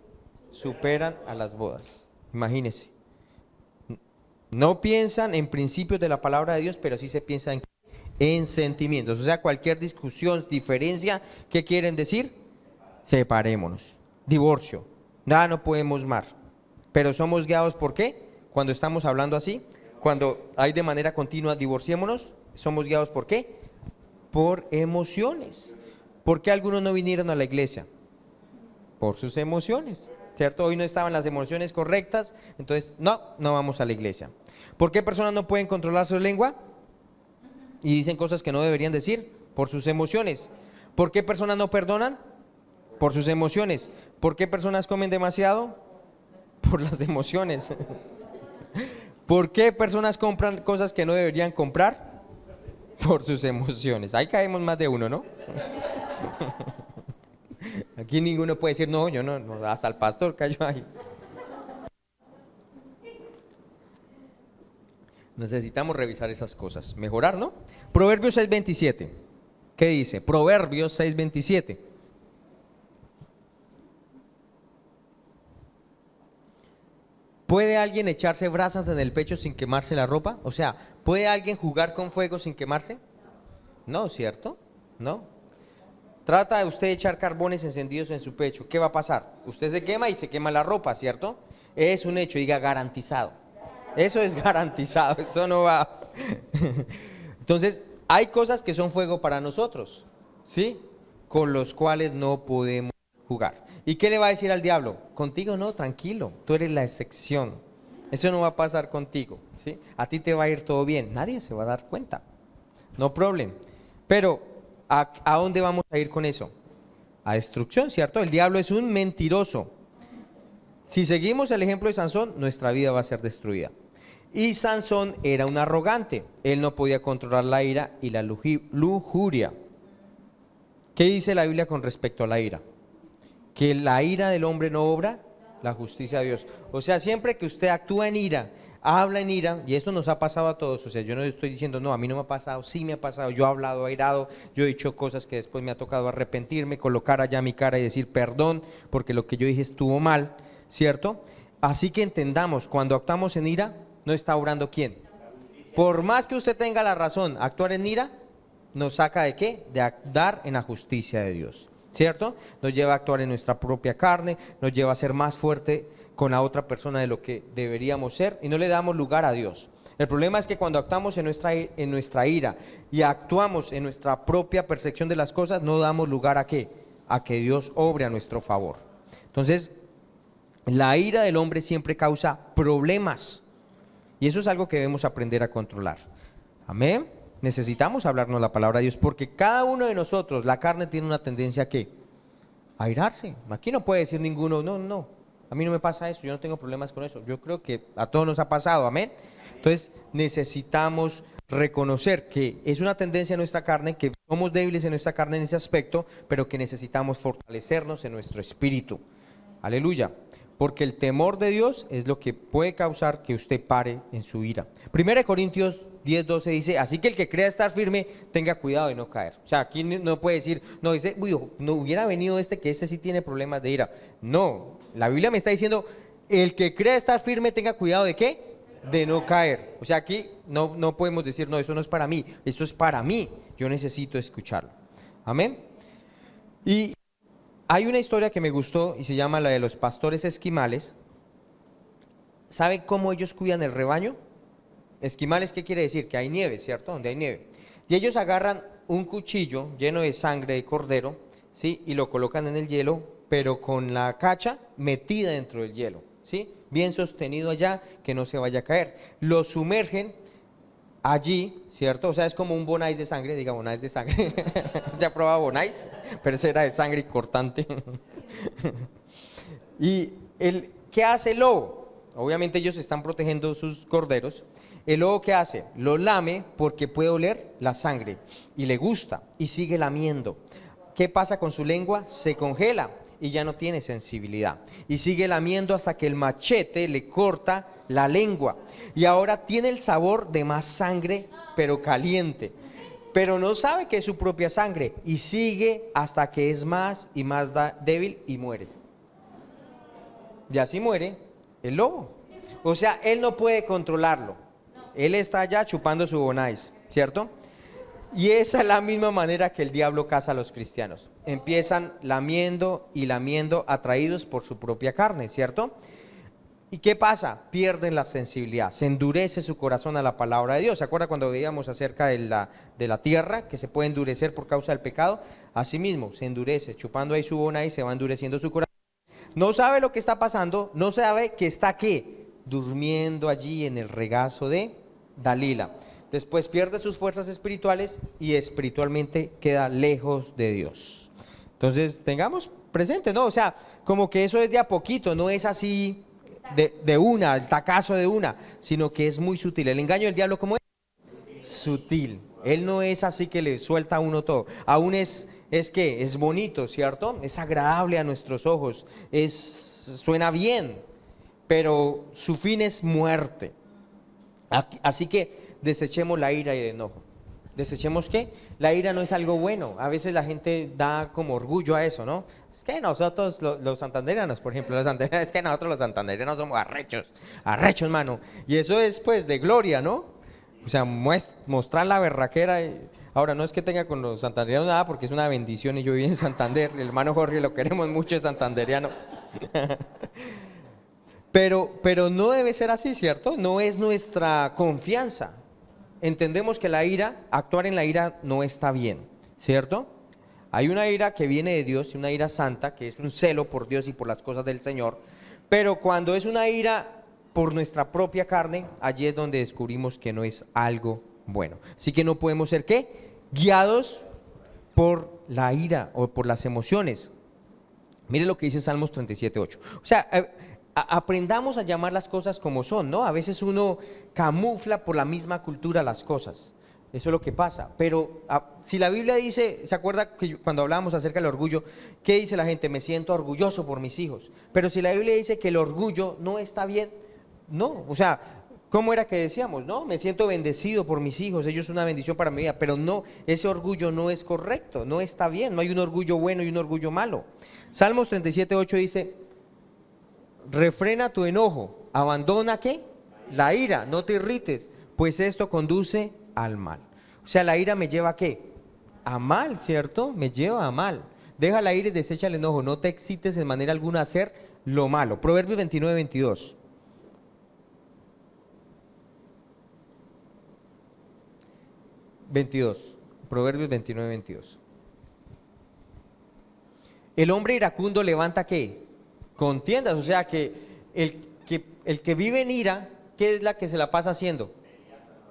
Superan a las bodas. Imagínense. No piensan en principios de la palabra de Dios, pero sí se piensa en sentimientos. O sea, cualquier discusión, diferencia, ¿qué quieren decir? Separémonos. Divorcio. Nada, no podemos más. Pero somos guiados ¿por qué? Cuando estamos hablando así, cuando hay de manera continua divorciémonos, somos guiados ¿por qué? Por emociones. ¿Por qué algunos no vinieron a la iglesia? Por sus emociones, ¿cierto? Hoy no estaban las emociones correctas, entonces no vamos a la iglesia. ¿Por qué personas no pueden controlar su lengua? y dicen cosas que no deberían decir por sus emociones. ¿Por qué personas no perdonan? Por sus emociones. ¿Por qué personas comen demasiado? Por las emociones. ¿Por qué personas compran cosas que no deberían comprar? Por sus emociones. Ahí caemos más de uno, ¿no? Aquí ninguno puede decir, no, yo no, hasta el pastor cayó ahí. Necesitamos revisar esas cosas, mejorar, ¿no? Proverbios 6:27. ¿Qué dice? Proverbios 6:27. ¿Puede alguien echarse brasas en el pecho sin quemarse la ropa? O sea, ¿puede alguien jugar con fuego sin quemarse? No, ¿cierto? No. Trata de usted echar carbones encendidos en su pecho. ¿Qué va a pasar? Usted se quema y se quema la ropa, ¿cierto? Es un hecho, diga garantizado. Eso es garantizado, eso no va. Entonces, hay cosas que son fuego para nosotros, ¿sí? Con los cuales no podemos jugar. ¿Y qué le va a decir al diablo? Contigo no, tranquilo, tú eres la excepción. Eso no va a pasar contigo, ¿sí? A ti te va a ir todo bien, nadie se va a dar cuenta. No problem. Pero, ¿a dónde vamos a ir con eso? A destrucción, ¿cierto? El diablo es un mentiroso. Si seguimos el ejemplo de Sansón, nuestra vida va a ser destruida. Y Sansón era un arrogante. Él no podía controlar la ira y la lujuria. ¿Qué dice la Biblia con respecto a la ira? Que la ira del hombre no obra la justicia de Dios. O sea, siempre que usted actúa en ira, habla en ira, y esto nos ha pasado a todos, o sea, yo no estoy diciendo, no, a mí no me ha pasado, sí me ha pasado, yo he hablado airado, yo he dicho cosas que después me ha tocado arrepentirme, colocar allá mi cara y decir perdón, porque lo que yo dije estuvo mal, ¿cierto? Así que entendamos, cuando actuamos en ira, no está obrando ¿quién? Por más que usted tenga la razón, actuar en ira, nos saca ¿de qué? De actuar en la justicia de Dios, ¿cierto? Nos lleva a actuar en nuestra propia carne, nos lleva a ser más fuerte con la otra persona de lo que deberíamos ser y no le damos lugar a Dios. El problema es que cuando actuamos en nuestra ira y actuamos en nuestra propia percepción de las cosas, no damos lugar ¿a qué? A que Dios obre a nuestro favor. Entonces, la ira del hombre siempre causa problemas y eso es algo que debemos aprender a controlar. Amén. Necesitamos hablarnos la palabra de Dios porque cada uno de nosotros, la carne tiene una tendencia ¿a qué? A irarse. Aquí no puede decir ninguno, no, a mí no me pasa eso, yo no tengo problemas con eso. Yo creo que a todos nos ha pasado, amén. Entonces necesitamos reconocer que es una tendencia en nuestra carne, que somos débiles en nuestra carne en ese aspecto, pero que necesitamos fortalecernos en nuestro espíritu. Aleluya. Porque el temor de Dios es lo que puede causar que usted pare en su ira. 1 Corintios 10:12 dice, así que el que crea estar firme, tenga cuidado de no caer. O sea, aquí no puede decir, no, dice, uy, no hubiera venido que ese sí tiene problemas de ira. No, la Biblia me está diciendo, el que crea estar firme, tenga cuidado de ¿qué? De no caer. O sea, aquí no podemos decir, no, eso no es para mí, esto es para mí, yo necesito escucharlo. Amén. Y hay una historia que me gustó y se llama la de los pastores esquimales. ¿Sabe cómo ellos cuidan el rebaño? Esquimales, ¿qué quiere decir? Que hay nieve, ¿cierto? Donde hay nieve. Y ellos agarran un cuchillo lleno de sangre de cordero, ¿sí? Y lo colocan en el hielo, pero con la cacha metida dentro del hielo, ¿sí? Bien sostenido allá, que no se vaya a caer. Lo sumergen allí, ¿cierto? O sea, es como un bonais de sangre, diga bonais de sangre. ¿Ya ha probado bonais? Pero ese era de sangre y cortante. ¿Y qué hace el lobo? Obviamente ellos están protegiendo sus corderos. El lobo, ¿qué hace? Lo lame porque puede oler la sangre y le gusta y sigue lamiendo. ¿Qué pasa con su lengua? Se congela y ya no tiene sensibilidad. Y sigue lamiendo hasta que el machete le corta la lengua. Y ahora tiene el sabor de más sangre, pero caliente. Pero no sabe que es su propia sangre y sigue hasta que es más y más débil y muere. Y así muere el lobo. O sea, él no puede controlarlo. Él está allá chupando su bonais, ¿cierto? Y esa es la misma manera que el diablo caza a los cristianos. Empiezan lamiendo y lamiendo, atraídos por su propia carne, ¿cierto? ¿Y qué pasa? Pierden la sensibilidad, se endurece su corazón a la palabra de Dios. ¿Se acuerda cuando veíamos acerca de la tierra que se puede endurecer por causa del pecado? Asimismo, se endurece, chupando ahí su bonais, se va endureciendo su corazón. No sabe lo que está pasando, no sabe que está ¿qué? Durmiendo allí en el regazo de Dalila. después pierde sus fuerzas espirituales y espiritualmente queda lejos de Dios. Entonces, tengamos presente, ¿no? O sea, como que eso es de a poquito, no es así de una, el tacazo de una, sino que es muy sutil. El engaño del diablo, ¿cómo es? Sutil. Él no es así que le suelta a uno todo. Aún es que es bonito, ¿cierto? Es agradable a nuestros ojos, suena bien, pero su fin es muerte. Así que desechemos la ira y el enojo. ¿Desechemos qué? La ira no es algo bueno. A veces la gente da como orgullo a eso, ¿no? Es que nosotros, los santandereanos, por ejemplo, es que nosotros los santandereanos somos arrechos, mano. Y eso es pues de gloria, ¿no? O sea, mostrar la berraquera. Ahora, no es que tenga con los santandereanos nada, porque es una bendición y yo viví en Santander. El hermano Jorge lo queremos mucho, es santandereano. Pero no debe ser así, ¿cierto? No es nuestra confianza. Entendemos que actuar en la ira no está bien, ¿cierto? Hay una ira que viene de Dios y una ira santa, que es un celo por Dios y por las cosas del Señor. Pero cuando es una ira por nuestra propia carne, allí es donde descubrimos que no es algo bueno. Así que no podemos ser, ¿qué? Guiados por la ira o por las emociones. Mire lo que dice Salmos 37:8. O sea, aprendamos a llamar las cosas como son, ¿no? A veces uno camufla por la misma cultura las cosas. Eso es lo que pasa. Pero si la Biblia dice, ¿se acuerda que cuando hablábamos acerca del orgullo, qué dice la gente? Me siento orgulloso por mis hijos. Pero si la Biblia dice que el orgullo no está bien, no. O sea, ¿cómo era que decíamos? No, me siento bendecido por mis hijos, ellos son una bendición para mi vida. Pero no, ese orgullo no es correcto, no está bien. No hay un orgullo bueno y un orgullo malo. Salmos 37:8 dice, refrena tu enojo, abandona ¿qué? La ira, no te irrites, pues esto conduce al mal. O sea, la ira me lleva ¿a qué? A mal, ¿cierto? Me lleva a mal. Deja la ira y desecha el enojo, no te excites en manera alguna a hacer lo malo. Proverbios 29:22. Proverbios 29:22. El hombre iracundo levanta ¿qué? Contiendas, o sea que el que vive en ira, ¿qué es la que se la pasa haciendo?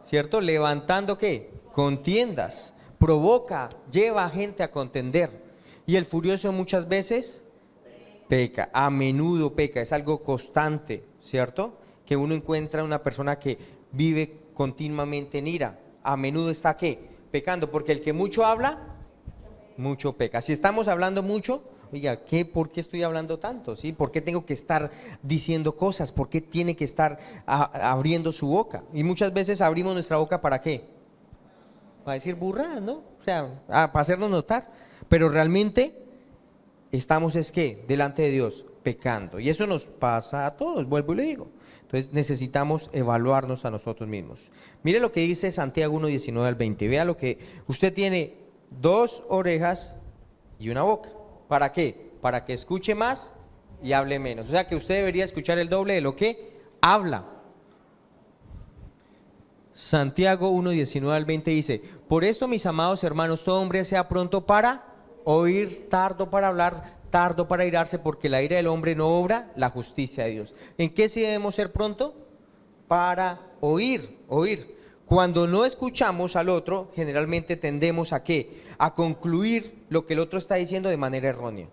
¿Cierto? Levantando ¿qué? Contiendas, provoca, lleva a gente a contender. Y el furioso muchas veces peca, a menudo peca, es algo constante, ¿cierto? Que uno encuentra una persona que vive continuamente en ira, a menudo está ¿qué? Pecando, porque el que mucho habla, mucho peca. Si estamos hablando mucho, oiga, ¿por qué estoy hablando tanto? ¿Sí? ¿Por qué tengo que estar diciendo cosas? ¿Por qué tiene que estar abriendo su boca? Y muchas veces abrimos nuestra boca ¿para qué? Para decir burradas, ¿no? O sea, para hacernos notar. Pero realmente estamos es que delante de Dios pecando. Y eso nos pasa a todos, vuelvo y le digo. Entonces necesitamos evaluarnos a nosotros mismos. Mire lo que dice Santiago 1:19-20. Vea lo que usted tiene: 2 orejas y una boca. ¿Para qué? Para que escuche más y hable menos. O sea que usted debería escuchar el doble de lo que habla. Santiago 1:19-20 dice: por esto, mis amados hermanos, todo hombre sea pronto para oír, tardo para hablar, tardo para airarse, porque la ira del hombre no obra la justicia de Dios. ¿En qué sí debemos ser pronto? Para oír. Cuando no escuchamos al otro, generalmente tendemos ¿a qué? A concluir lo que el otro está diciendo de manera errónea,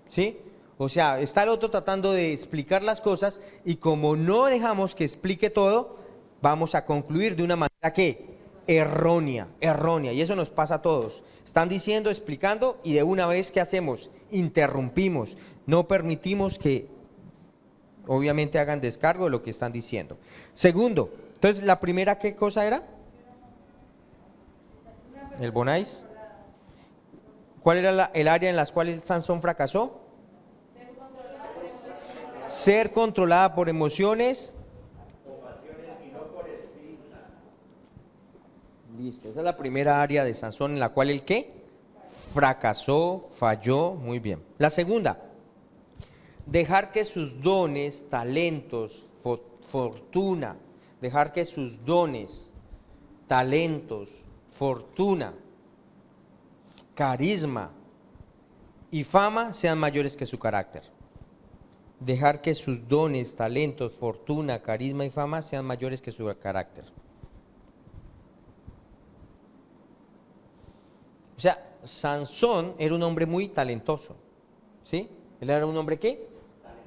¿sí? O sea, está el otro tratando de explicar las cosas y como no dejamos que explique todo, vamos a concluir de una manera ¿qué? Errónea. Y eso nos pasa a todos. Están diciendo, explicando y de una vez ¿qué hacemos? Interrumpimos. No permitimos que obviamente hagan descargo de lo que están diciendo. Segundo, entonces la primera ¿qué cosa era? El Bonais. ¿Cuál era el área en la cual Sansón fracasó? Ser controlada por emociones. Listo, esa es la primera área de Sansón en la cual el ¿qué? Fracasó, falló, muy bien. La segunda, dejar que sus dones, talentos, fortuna, dejar que sus dones, talentos, fortuna, carisma y fama sean mayores que su carácter. Dejar que sus dones, talentos, fortuna, carisma y fama sean mayores que su carácter. O sea, Sansón era un hombre muy talentoso, ¿sí? Él era un hombre ¿qué?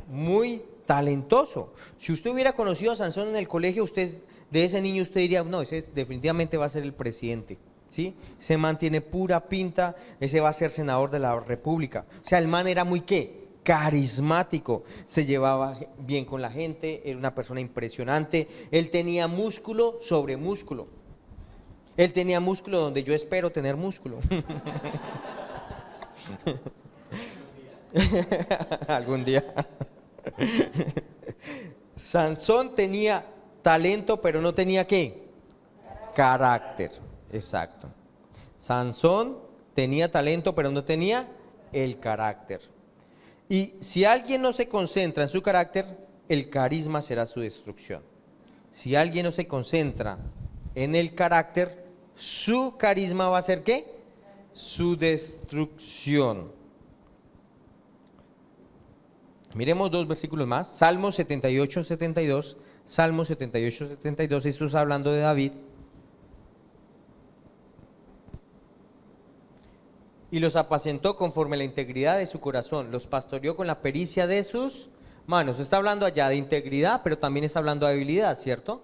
Muy talentoso. Si usted hubiera conocido a Sansón en el colegio, usted de ese niño usted diría, no, definitivamente va a ser el presidente, ¿sí? Ese man tiene pura pinta, ese va a ser senador de la República. O sea, el man era muy ¿qué? Carismático, se llevaba bien con la gente, era una persona impresionante, él tenía músculo sobre músculo. Él tenía músculo donde yo espero tener músculo. Algún día. Sansón tenía talento, pero no tenía ¿qué? Carácter. Exacto. Sansón tenía talento, pero no tenía el carácter. Y si alguien no se concentra en su carácter, el carisma será su destrucción. Si alguien no se concentra en el carácter, su carisma va a ser ¿qué? Su destrucción. Miremos dos versículos más. Salmo 78, 72. Salmo 78, 72. Esto está hablando de David. Y los apacentó conforme a la integridad de su corazón. Los pastoreó con la pericia de sus manos. Está hablando allá de integridad, pero también está hablando de habilidad, ¿cierto?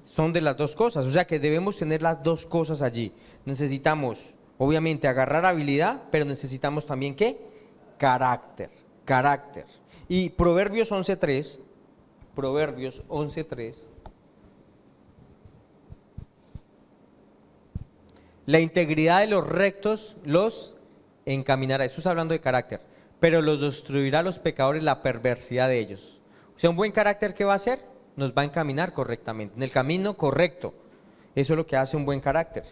Son de las dos cosas. O sea que debemos tener las dos cosas allí. Necesitamos, obviamente, agarrar habilidad, pero necesitamos también ¿qué? Carácter. Carácter. Y Proverbios 11.3, Proverbios 11.3, la integridad de los rectos los encaminará, esto está hablando de carácter, pero los destruirá a los pecadores la perversidad de ellos. O sea, un buen carácter, ¿qué va a hacer? Nos va a encaminar correctamente, en el camino correcto. Eso es lo que hace un buen carácter.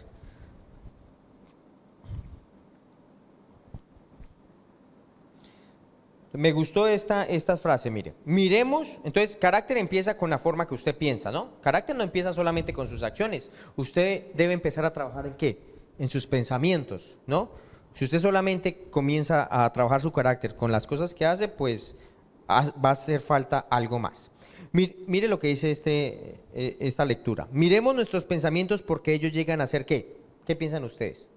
Me gustó esta frase, mire. Miremos, entonces carácter empieza con la forma que usted piensa, ¿no? Carácter no empieza solamente con sus acciones. Usted debe empezar a trabajar ¿en qué? En sus pensamientos, ¿no? Si usted solamente comienza a trabajar su carácter con las cosas que hace, pues va a hacer falta algo más. Mire lo que dice esta lectura. Miremos nuestros pensamientos porque ellos llegan a ser ¿qué? ¿Qué piensan ustedes?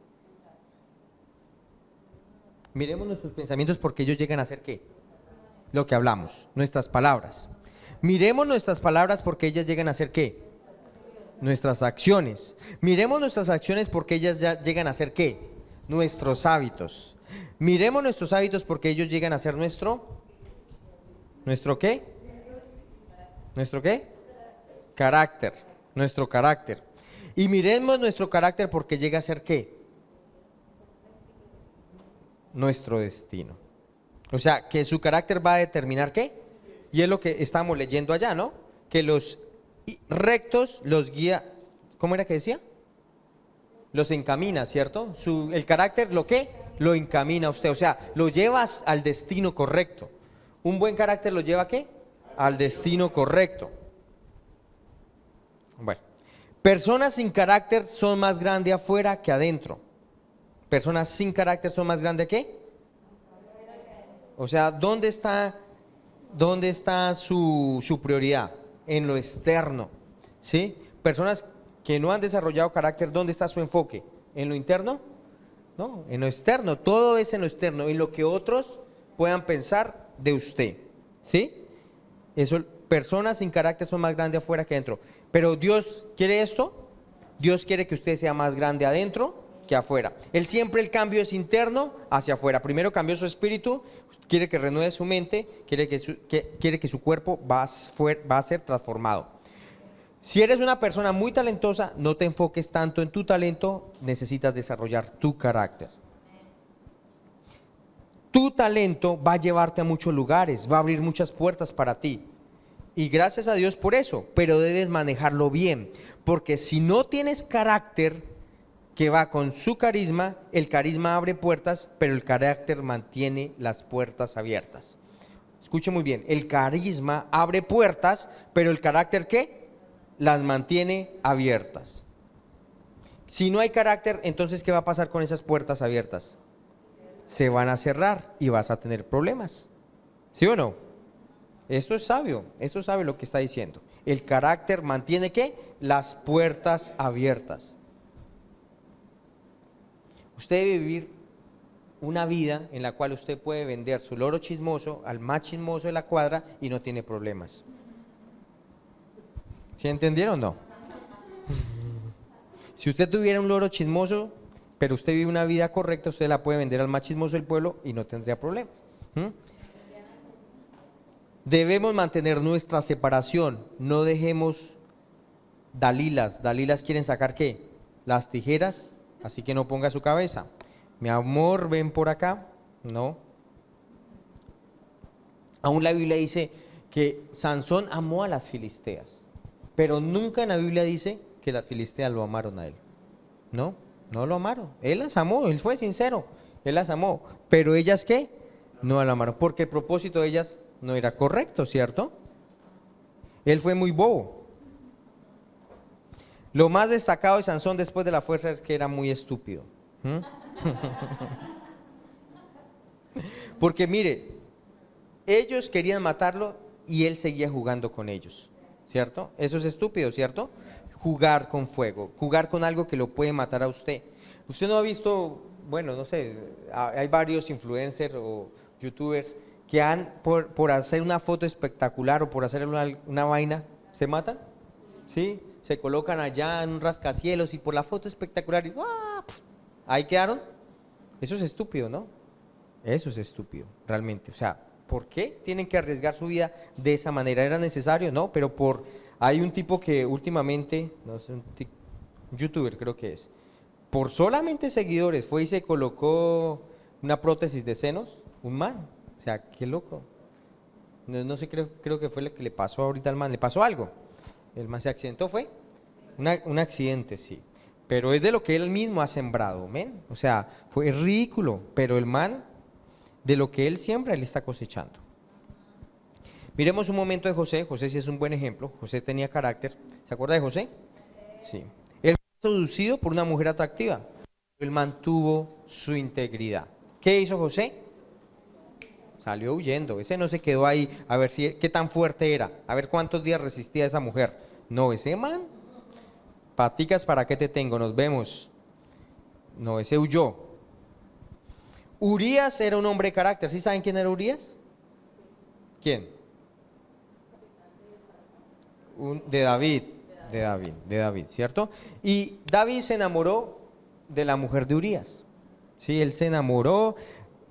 Miremos nuestros pensamientos porque ellos llegan a ser ¿qué? Lo que hablamos, nuestras palabras. Miremos nuestras palabras porque ellas llegan a ser ¿qué? Nuestras acciones. Miremos nuestras acciones porque ellas ya llegan a ser ¿qué? Nuestros hábitos. Miremos nuestros hábitos porque ellos llegan a ser ¿nuestro qué? ¿Nuestro qué? Carácter. Nuestro carácter. Y miremos nuestro carácter porque llega a ser ¿qué? Nuestro destino. O sea, que su carácter va a determinar ¿qué? Y es lo que estamos leyendo allá, ¿no? Que los rectos los guía, ¿cómo era que decía? Los encamina, ¿cierto? El carácter lo que lo encamina a usted, o sea, lo llevas al destino correcto. Un buen carácter lo lleva ¿a qué? Al destino correcto. Bueno, personas sin carácter son más grandes afuera que adentro. Personas sin carácter son más grandes que, o sea, ¿dónde está su prioridad? En lo externo, ¿sí? Personas que no han desarrollado carácter, ¿dónde está su enfoque? ¿En lo interno? No, en lo externo, todo es en lo externo, en lo que otros puedan pensar de usted, ¿sí? Eso, personas sin carácter son más grandes afuera que adentro. Pero Dios quiere esto, Dios quiere que usted sea más grande adentro que afuera. Él siempre el cambio es interno hacia afuera. Primero cambió su espíritu, quiere que renueve su mente, quiere que su cuerpo va a ser transformado. Si eres una persona muy talentosa, no te enfoques tanto en tu talento, necesitas desarrollar tu carácter. Tu talento va a llevarte a muchos lugares, va a abrir muchas puertas para ti. Y gracias a Dios por eso, pero debes manejarlo bien, porque si no tienes carácter que va con su carisma, el carisma abre puertas, pero el carácter mantiene las puertas abiertas. Escuche muy bien, el carisma abre puertas, pero el carácter ¿qué? Las mantiene abiertas. Si no hay carácter, entonces ¿qué va a pasar con esas puertas abiertas? Se van a cerrar y vas a tener problemas. ¿Sí o no? Esto es sabio lo que está diciendo. El carácter mantiene ¿qué? Las puertas abiertas. Usted debe vivir una vida en la cual usted puede vender su loro chismoso al más chismoso de la cuadra y no tiene problemas. ¿Sí entendieron o no? Si usted tuviera un loro chismoso, pero usted vive una vida correcta, usted la puede vender al más chismoso del pueblo y no tendría problemas. Debemos mantener nuestra separación, no dejemos Dalilas. Dalilas quieren sacar ¿qué? Las tijeras, así que no ponga su cabeza. Mi amor, ven por acá. No. Aún la Biblia dice que Sansón amó a las filisteas, pero nunca en la Biblia dice que las filisteas lo amaron a él. No, no lo amaron. Él las amó, él fue sincero, él las amó. Pero ellas ¿qué? No la amaron, porque el propósito de ellas no era correcto, ¿cierto? Él fue muy bobo. Lo más destacado de Sansón después de la fuerza es que era muy estúpido. Porque mire, ellos querían matarlo y él seguía jugando con ellos, ¿cierto? Eso es estúpido, ¿cierto? Jugar con fuego, jugar con algo que lo puede matar a usted. Usted no ha visto, bueno, no sé, hay varios influencers o youtubers que han, por hacer una foto espectacular o por hacer una vaina, ¿se matan? ¿Sí? Se colocan allá en un rascacielos y por la foto espectacular y ¡ah! Ahí quedaron. Eso es estúpido, ¿no? Eso es estúpido, realmente. O sea, ¿por qué tienen que arriesgar su vida de esa manera? ¿Era necesario? No, pero hay un tipo que últimamente, no sé, un youtuber creo que es, por solamente seguidores fue y se colocó una prótesis de senos, un man. O sea, qué loco. No sé, creo que fue lo que le pasó ahorita al man. ¿Le pasó algo? El man se accidentó, ¿fue? Un accidente, sí. Pero es de lo que él mismo ha sembrado, ¿ven? O sea, fue ridículo, pero el man, de lo que él siembra, él está cosechando. Miremos un momento de José. José sí es un buen ejemplo. José tenía carácter. ¿Se acuerda de José? Sí. Él fue seducido por una mujer atractiva. Él mantuvo su integridad. ¿Qué hizo José? Salió huyendo. Ese no se quedó ahí a ver qué tan fuerte era, a ver cuántos días resistía esa mujer. No, ese man, paticas, ¿para qué te tengo? Nos vemos. No, ese huyó. Urías era un hombre de carácter. ¿Sí saben quién era Urías? ¿Quién? De David, ¿cierto? Y David se enamoró de la mujer de Urías. Sí, él se enamoró,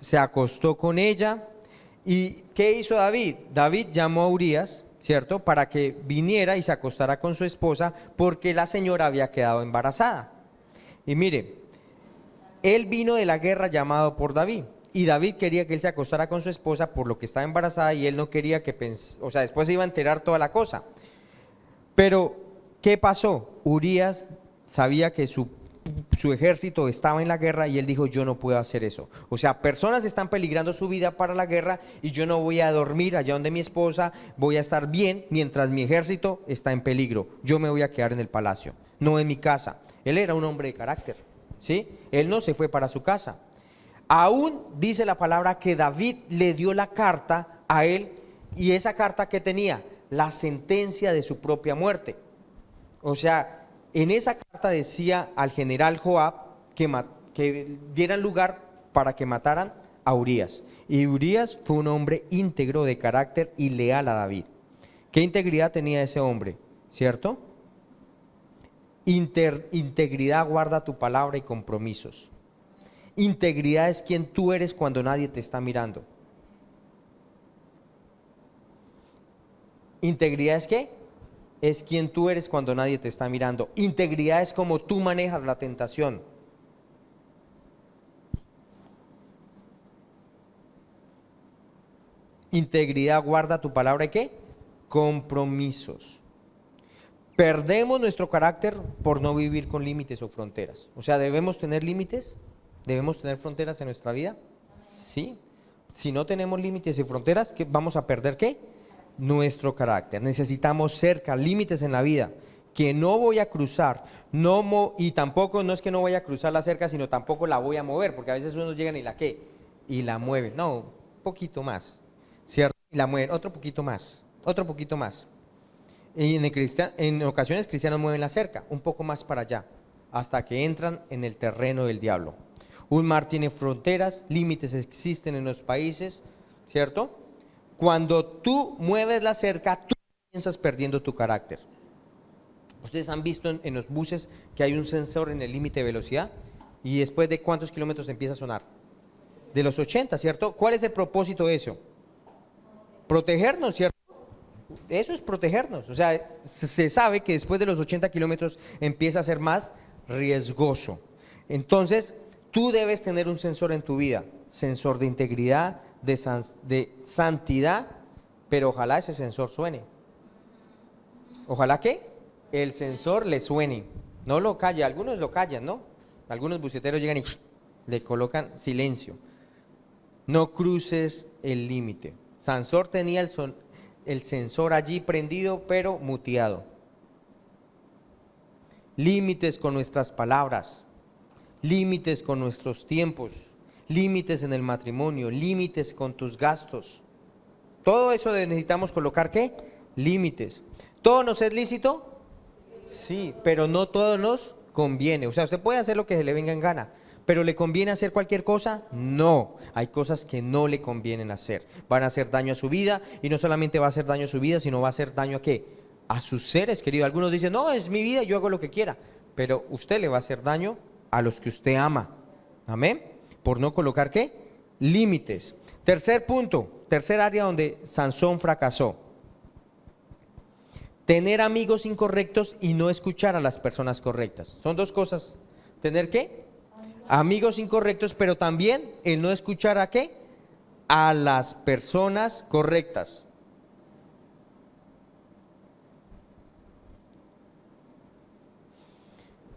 se acostó con ella. ¿Y qué hizo David? David llamó a Urías, ¿cierto? Para que viniera y se acostara con su esposa porque la señora había quedado embarazada. Y mire, él vino de la guerra llamado por David. Y David quería que él se acostara con su esposa por lo que estaba embarazada y él no quería que o sea, después se iba a enterar toda la cosa. Pero, ¿qué pasó? Urías sabía que su ejército estaba en la guerra y él dijo, yo no puedo hacer eso. O sea, personas están peligrando su vida para la guerra y yo no voy a dormir allá donde mi esposa, voy a estar bien mientras mi ejército está en peligro. Yo me voy a quedar en el palacio, no en mi casa. Él era un hombre de carácter, ¿sí? Él no se fue para su casa. Aún dice la palabra que David le dio la carta a él y esa carta que tenía, la sentencia de su propia muerte. O sea, en esa carta decía al general Joab que dieran lugar para que mataran a Urías. Y Urías fue un hombre íntegro de carácter y leal a David. ¿Qué integridad tenía ese hombre? ¿Cierto? Integridad guarda tu palabra y compromisos. Integridad es quien tú eres cuando nadie te está mirando. ¿Integridad es qué? Es quien tú eres cuando nadie te está mirando. Integridad es como tú manejas la tentación. Integridad guarda tu palabra y ¿qué? Compromisos. Perdemos nuestro carácter por no vivir con límites o fronteras. O sea, ¿debemos tener límites? ¿Debemos tener fronteras en nuestra vida? Sí. Si no tenemos límites y fronteras, ¿qué? ¿Vamos a perder qué? Nuestro carácter. Necesitamos cerca, límites en la vida, que no voy a cruzar, y tampoco no es que no voy a cruzar la cerca, sino tampoco la voy a mover, porque a veces uno llega y la ¿qué? Y la mueve. No, un poquito más, ¿cierto? Y la mueven, otro poquito más, otro poquito más. Y en ocasiones cristianos mueven la cerca, un poco más para allá, hasta que entran en el terreno del diablo. Un mar tiene fronteras, límites existen en los países, ¿cierto? Cuando tú mueves la cerca, tú comienzas perdiendo tu carácter. Ustedes han visto en los buses que hay un sensor en el límite de velocidad y después de cuántos kilómetros empieza a sonar. De los 80, ¿cierto? ¿Cuál es el propósito de eso? Protegernos, ¿cierto? Eso es protegernos. O sea, se sabe que después de los 80 kilómetros empieza a ser más riesgoso. Entonces, tú debes tener un sensor en tu vida, sensor de integridad, de santidad, pero ojalá ese sensor suene. Ojalá que el sensor le suene, no lo calle. Algunos lo callan, ¿no? Algunos buceteros llegan y le colocan silencio. No cruces el límite. Sansón tenía el sensor allí prendido, pero muteado. Límites con nuestras palabras, límites con nuestros tiempos, límites en el matrimonio, límites con tus gastos. Todo eso necesitamos colocar, ¿qué? Límites. ¿Todo nos es lícito? Sí, pero no todo nos conviene. O sea, usted puede hacer lo que se le venga en gana, pero ¿le conviene hacer cualquier cosa? No, hay cosas que no le convienen hacer. Van a hacer daño a su vida, y no solamente va a hacer daño a su vida, sino va a hacer daño a ¿qué? A sus seres queridos. Algunos dicen, no, es mi vida, yo hago lo que quiera, pero usted le va a hacer daño a los que usted ama. Amén. Por no colocar ¿qué? Límites. Tercer punto, tercer área donde Sansón fracasó. Tener amigos incorrectos y no escuchar a las personas correctas. Son dos cosas. ¿Tener qué? Amigos incorrectos, pero también el no escuchar ¿a qué? A las personas correctas.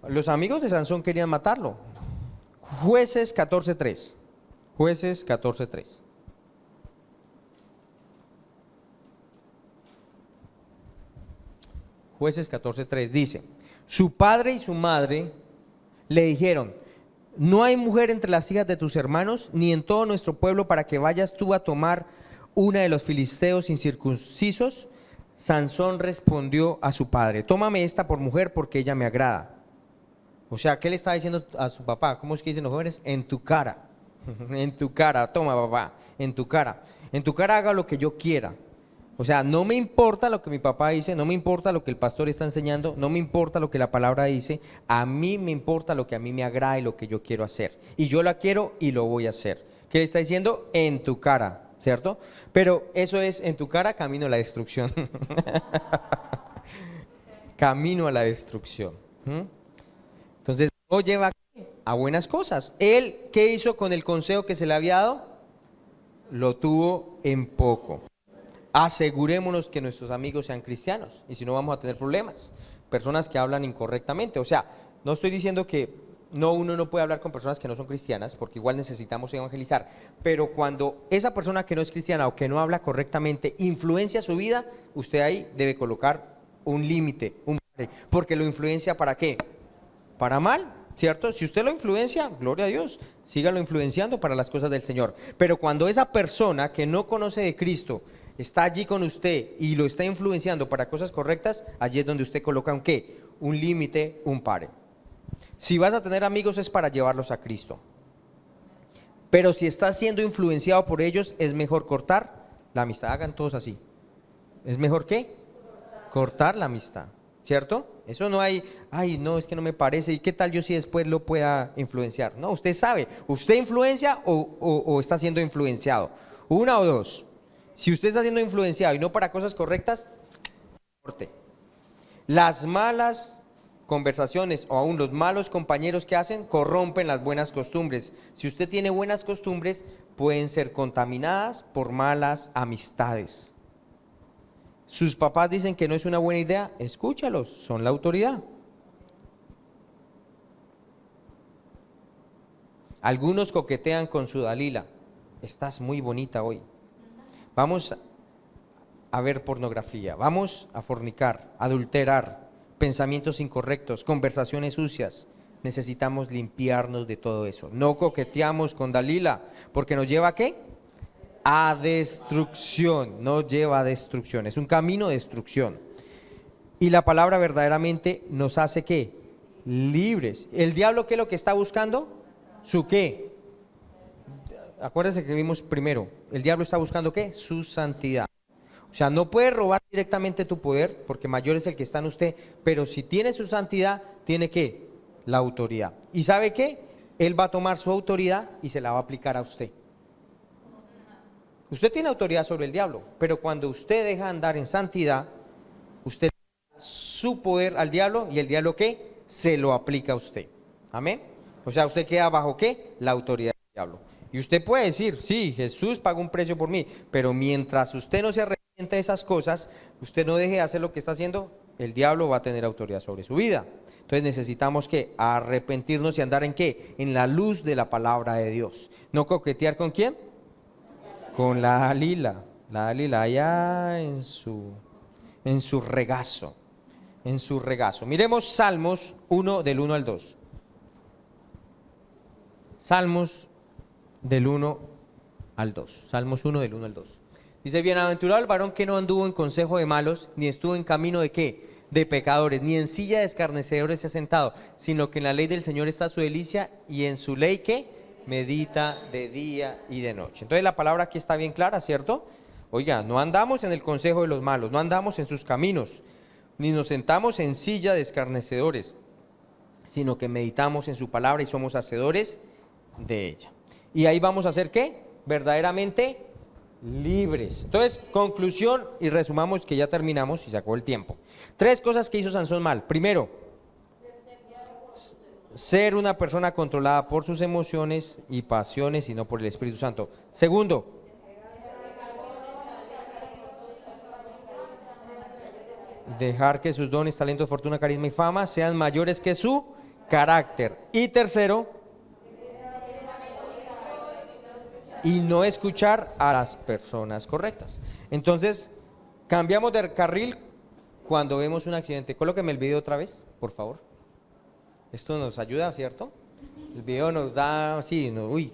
Los amigos de Sansón querían matarlo. Jueces 14:3. Jueces 14:3. Jueces 14:3 dice: su padre y su madre le dijeron: no hay mujer entre las hijas de tus hermanos, ni en todo nuestro pueblo, para que vayas tú a tomar una de los filisteos incircuncisos. Sansón respondió a su padre: tómame esta por mujer, porque ella me agrada. O sea, ¿qué le estaba diciendo a su papá? ¿Cómo es que dicen los jóvenes? En tu cara. En tu cara, toma papá, en tu cara. En tu cara haga lo que yo quiera. O sea, no me importa lo que mi papá dice, no me importa lo que el pastor está enseñando, no me importa lo que la palabra dice, a mí me importa lo que a mí me agrada y lo que yo quiero hacer. Y yo la quiero y lo voy a hacer. ¿Qué le está diciendo? En tu cara, ¿cierto? Pero eso es en tu cara, camino a la destrucción. Camino a la destrucción. Entonces, no lleva a buenas cosas. Él, ¿qué hizo con el consejo que se le había dado? Lo tuvo en poco. Asegurémonos que nuestros amigos sean cristianos, y si no vamos a tener problemas. Personas que hablan incorrectamente. O sea, no estoy diciendo que uno no puede hablar con personas que no son cristianas, porque igual necesitamos evangelizar, pero cuando esa persona que no es cristiana o que no habla correctamente influencia su vida, usted ahí debe colocar un límite, porque lo influencia ¿para qué? Para mal, ¿cierto? Si usted lo influencia, gloria a Dios, sígalo influenciando para las cosas del Señor. Pero cuando esa persona que no conoce de Cristo está allí con usted y lo está influenciando para cosas correctas, allí es donde usted coloca un ¿qué? Un límite, un pare. Si vas a tener amigos es para llevarlos a Cristo. Pero si estás siendo influenciado por ellos, es mejor cortar la amistad. Hagan todos así. ¿Es mejor qué? Cortar la amistad, ¿cierto? Eso no hay, ay no, es que no me parece, ¿y qué tal yo si después lo pueda influenciar? No, usted sabe, ¿usted influencia o está siendo influenciado? Una o dos. Si usted está siendo influenciado y no para cosas correctas, corte. Las malas conversaciones o aún los malos compañeros que hacen corrompen las buenas costumbres. Si usted tiene buenas costumbres, pueden ser contaminadas por malas amistades. Sus papás dicen que no es una buena idea, escúchalos, son la autoridad. Algunos coquetean con su Dalila: estás muy bonita hoy. Vamos a ver pornografía, vamos a fornicar, adulterar, pensamientos incorrectos, conversaciones sucias. Necesitamos limpiarnos de todo eso. No coqueteamos con Dalila, porque nos lleva ¿a qué? A destrucción. No lleva a destrucción, es un camino de destrucción. Y la palabra verdaderamente nos hace ¿qué? Libres. ¿El diablo qué es lo que está buscando? ¿Su qué? Acuérdense que vimos primero, el diablo está buscando ¿qué? Su santidad. O sea, no puede robar directamente tu poder, porque mayor es el que está en usted, pero si tiene su santidad, tiene ¿qué? La autoridad. ¿Y sabe qué? Él va a tomar su autoridad y se la va a aplicar a usted. Usted tiene autoridad sobre el diablo, pero cuando usted deja andar en santidad, usted da su poder al diablo y el diablo ¿qué? Se lo aplica a usted. Amén. O sea, usted queda bajo ¿qué? La autoridad del diablo. Y usted puede decir, sí, Jesús pagó un precio por mí, pero mientras usted no se arrepiente de esas cosas, usted no deje de hacer lo que está haciendo, el diablo va a tener autoridad sobre su vida. Entonces necesitamos que arrepentirnos y andar en ¿qué? En la luz de la palabra de Dios. No coquetear con ¿quién? Con la Dalila allá en su regazo, en su regazo. Miremos Salmos 1 del 1 al 2. Salmos del 1 al 2. Salmos 1 del 1 al 2. Dice, bienaventurado el varón que no anduvo en consejo de malos, ni estuvo en camino de ¿qué? De pecadores, ni en silla de escarnecedores se ha sentado, sino que en la ley del Señor está su delicia, y en su ley ¿qué? Medita de día y de noche. Entonces la palabra aquí está bien clara, ¿cierto? Oiga, no andamos en el consejo de los malos, no andamos en sus caminos, ni nos sentamos en silla de escarnecedores, sino que meditamos en su palabra y somos hacedores de ella. Y ahí vamos a hacer ¿qué? Verdaderamente libres. Entonces, conclusión y resumamos que ya terminamos y se acabó el tiempo. 3 cosas que hizo Sansón mal. Primero, ser una persona controlada por sus emociones y pasiones y no por el Espíritu Santo. Segundo, dejar que sus dones, talentos, fortuna, carisma y fama sean mayores que su carácter. Y tercero, y no escuchar a las personas correctas. Entonces, cambiamos de carril cuando vemos un accidente. Colóqueme el video otra vez, por favor. Esto nos ayuda, ¿cierto? El video nos da, sí, no, uy,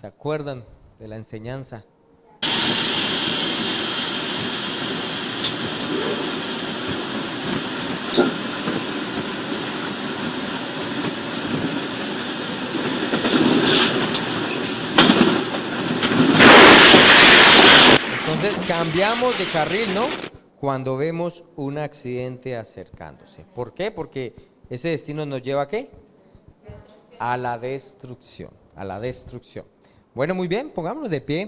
¿se acuerdan de la enseñanza? Entonces cambiamos de carril, ¿no? Cuando vemos un accidente acercándose. ¿Por qué? Porque ese destino nos lleva ¿a qué? A la destrucción, a la destrucción. Bueno, muy bien, pongámonos de pie.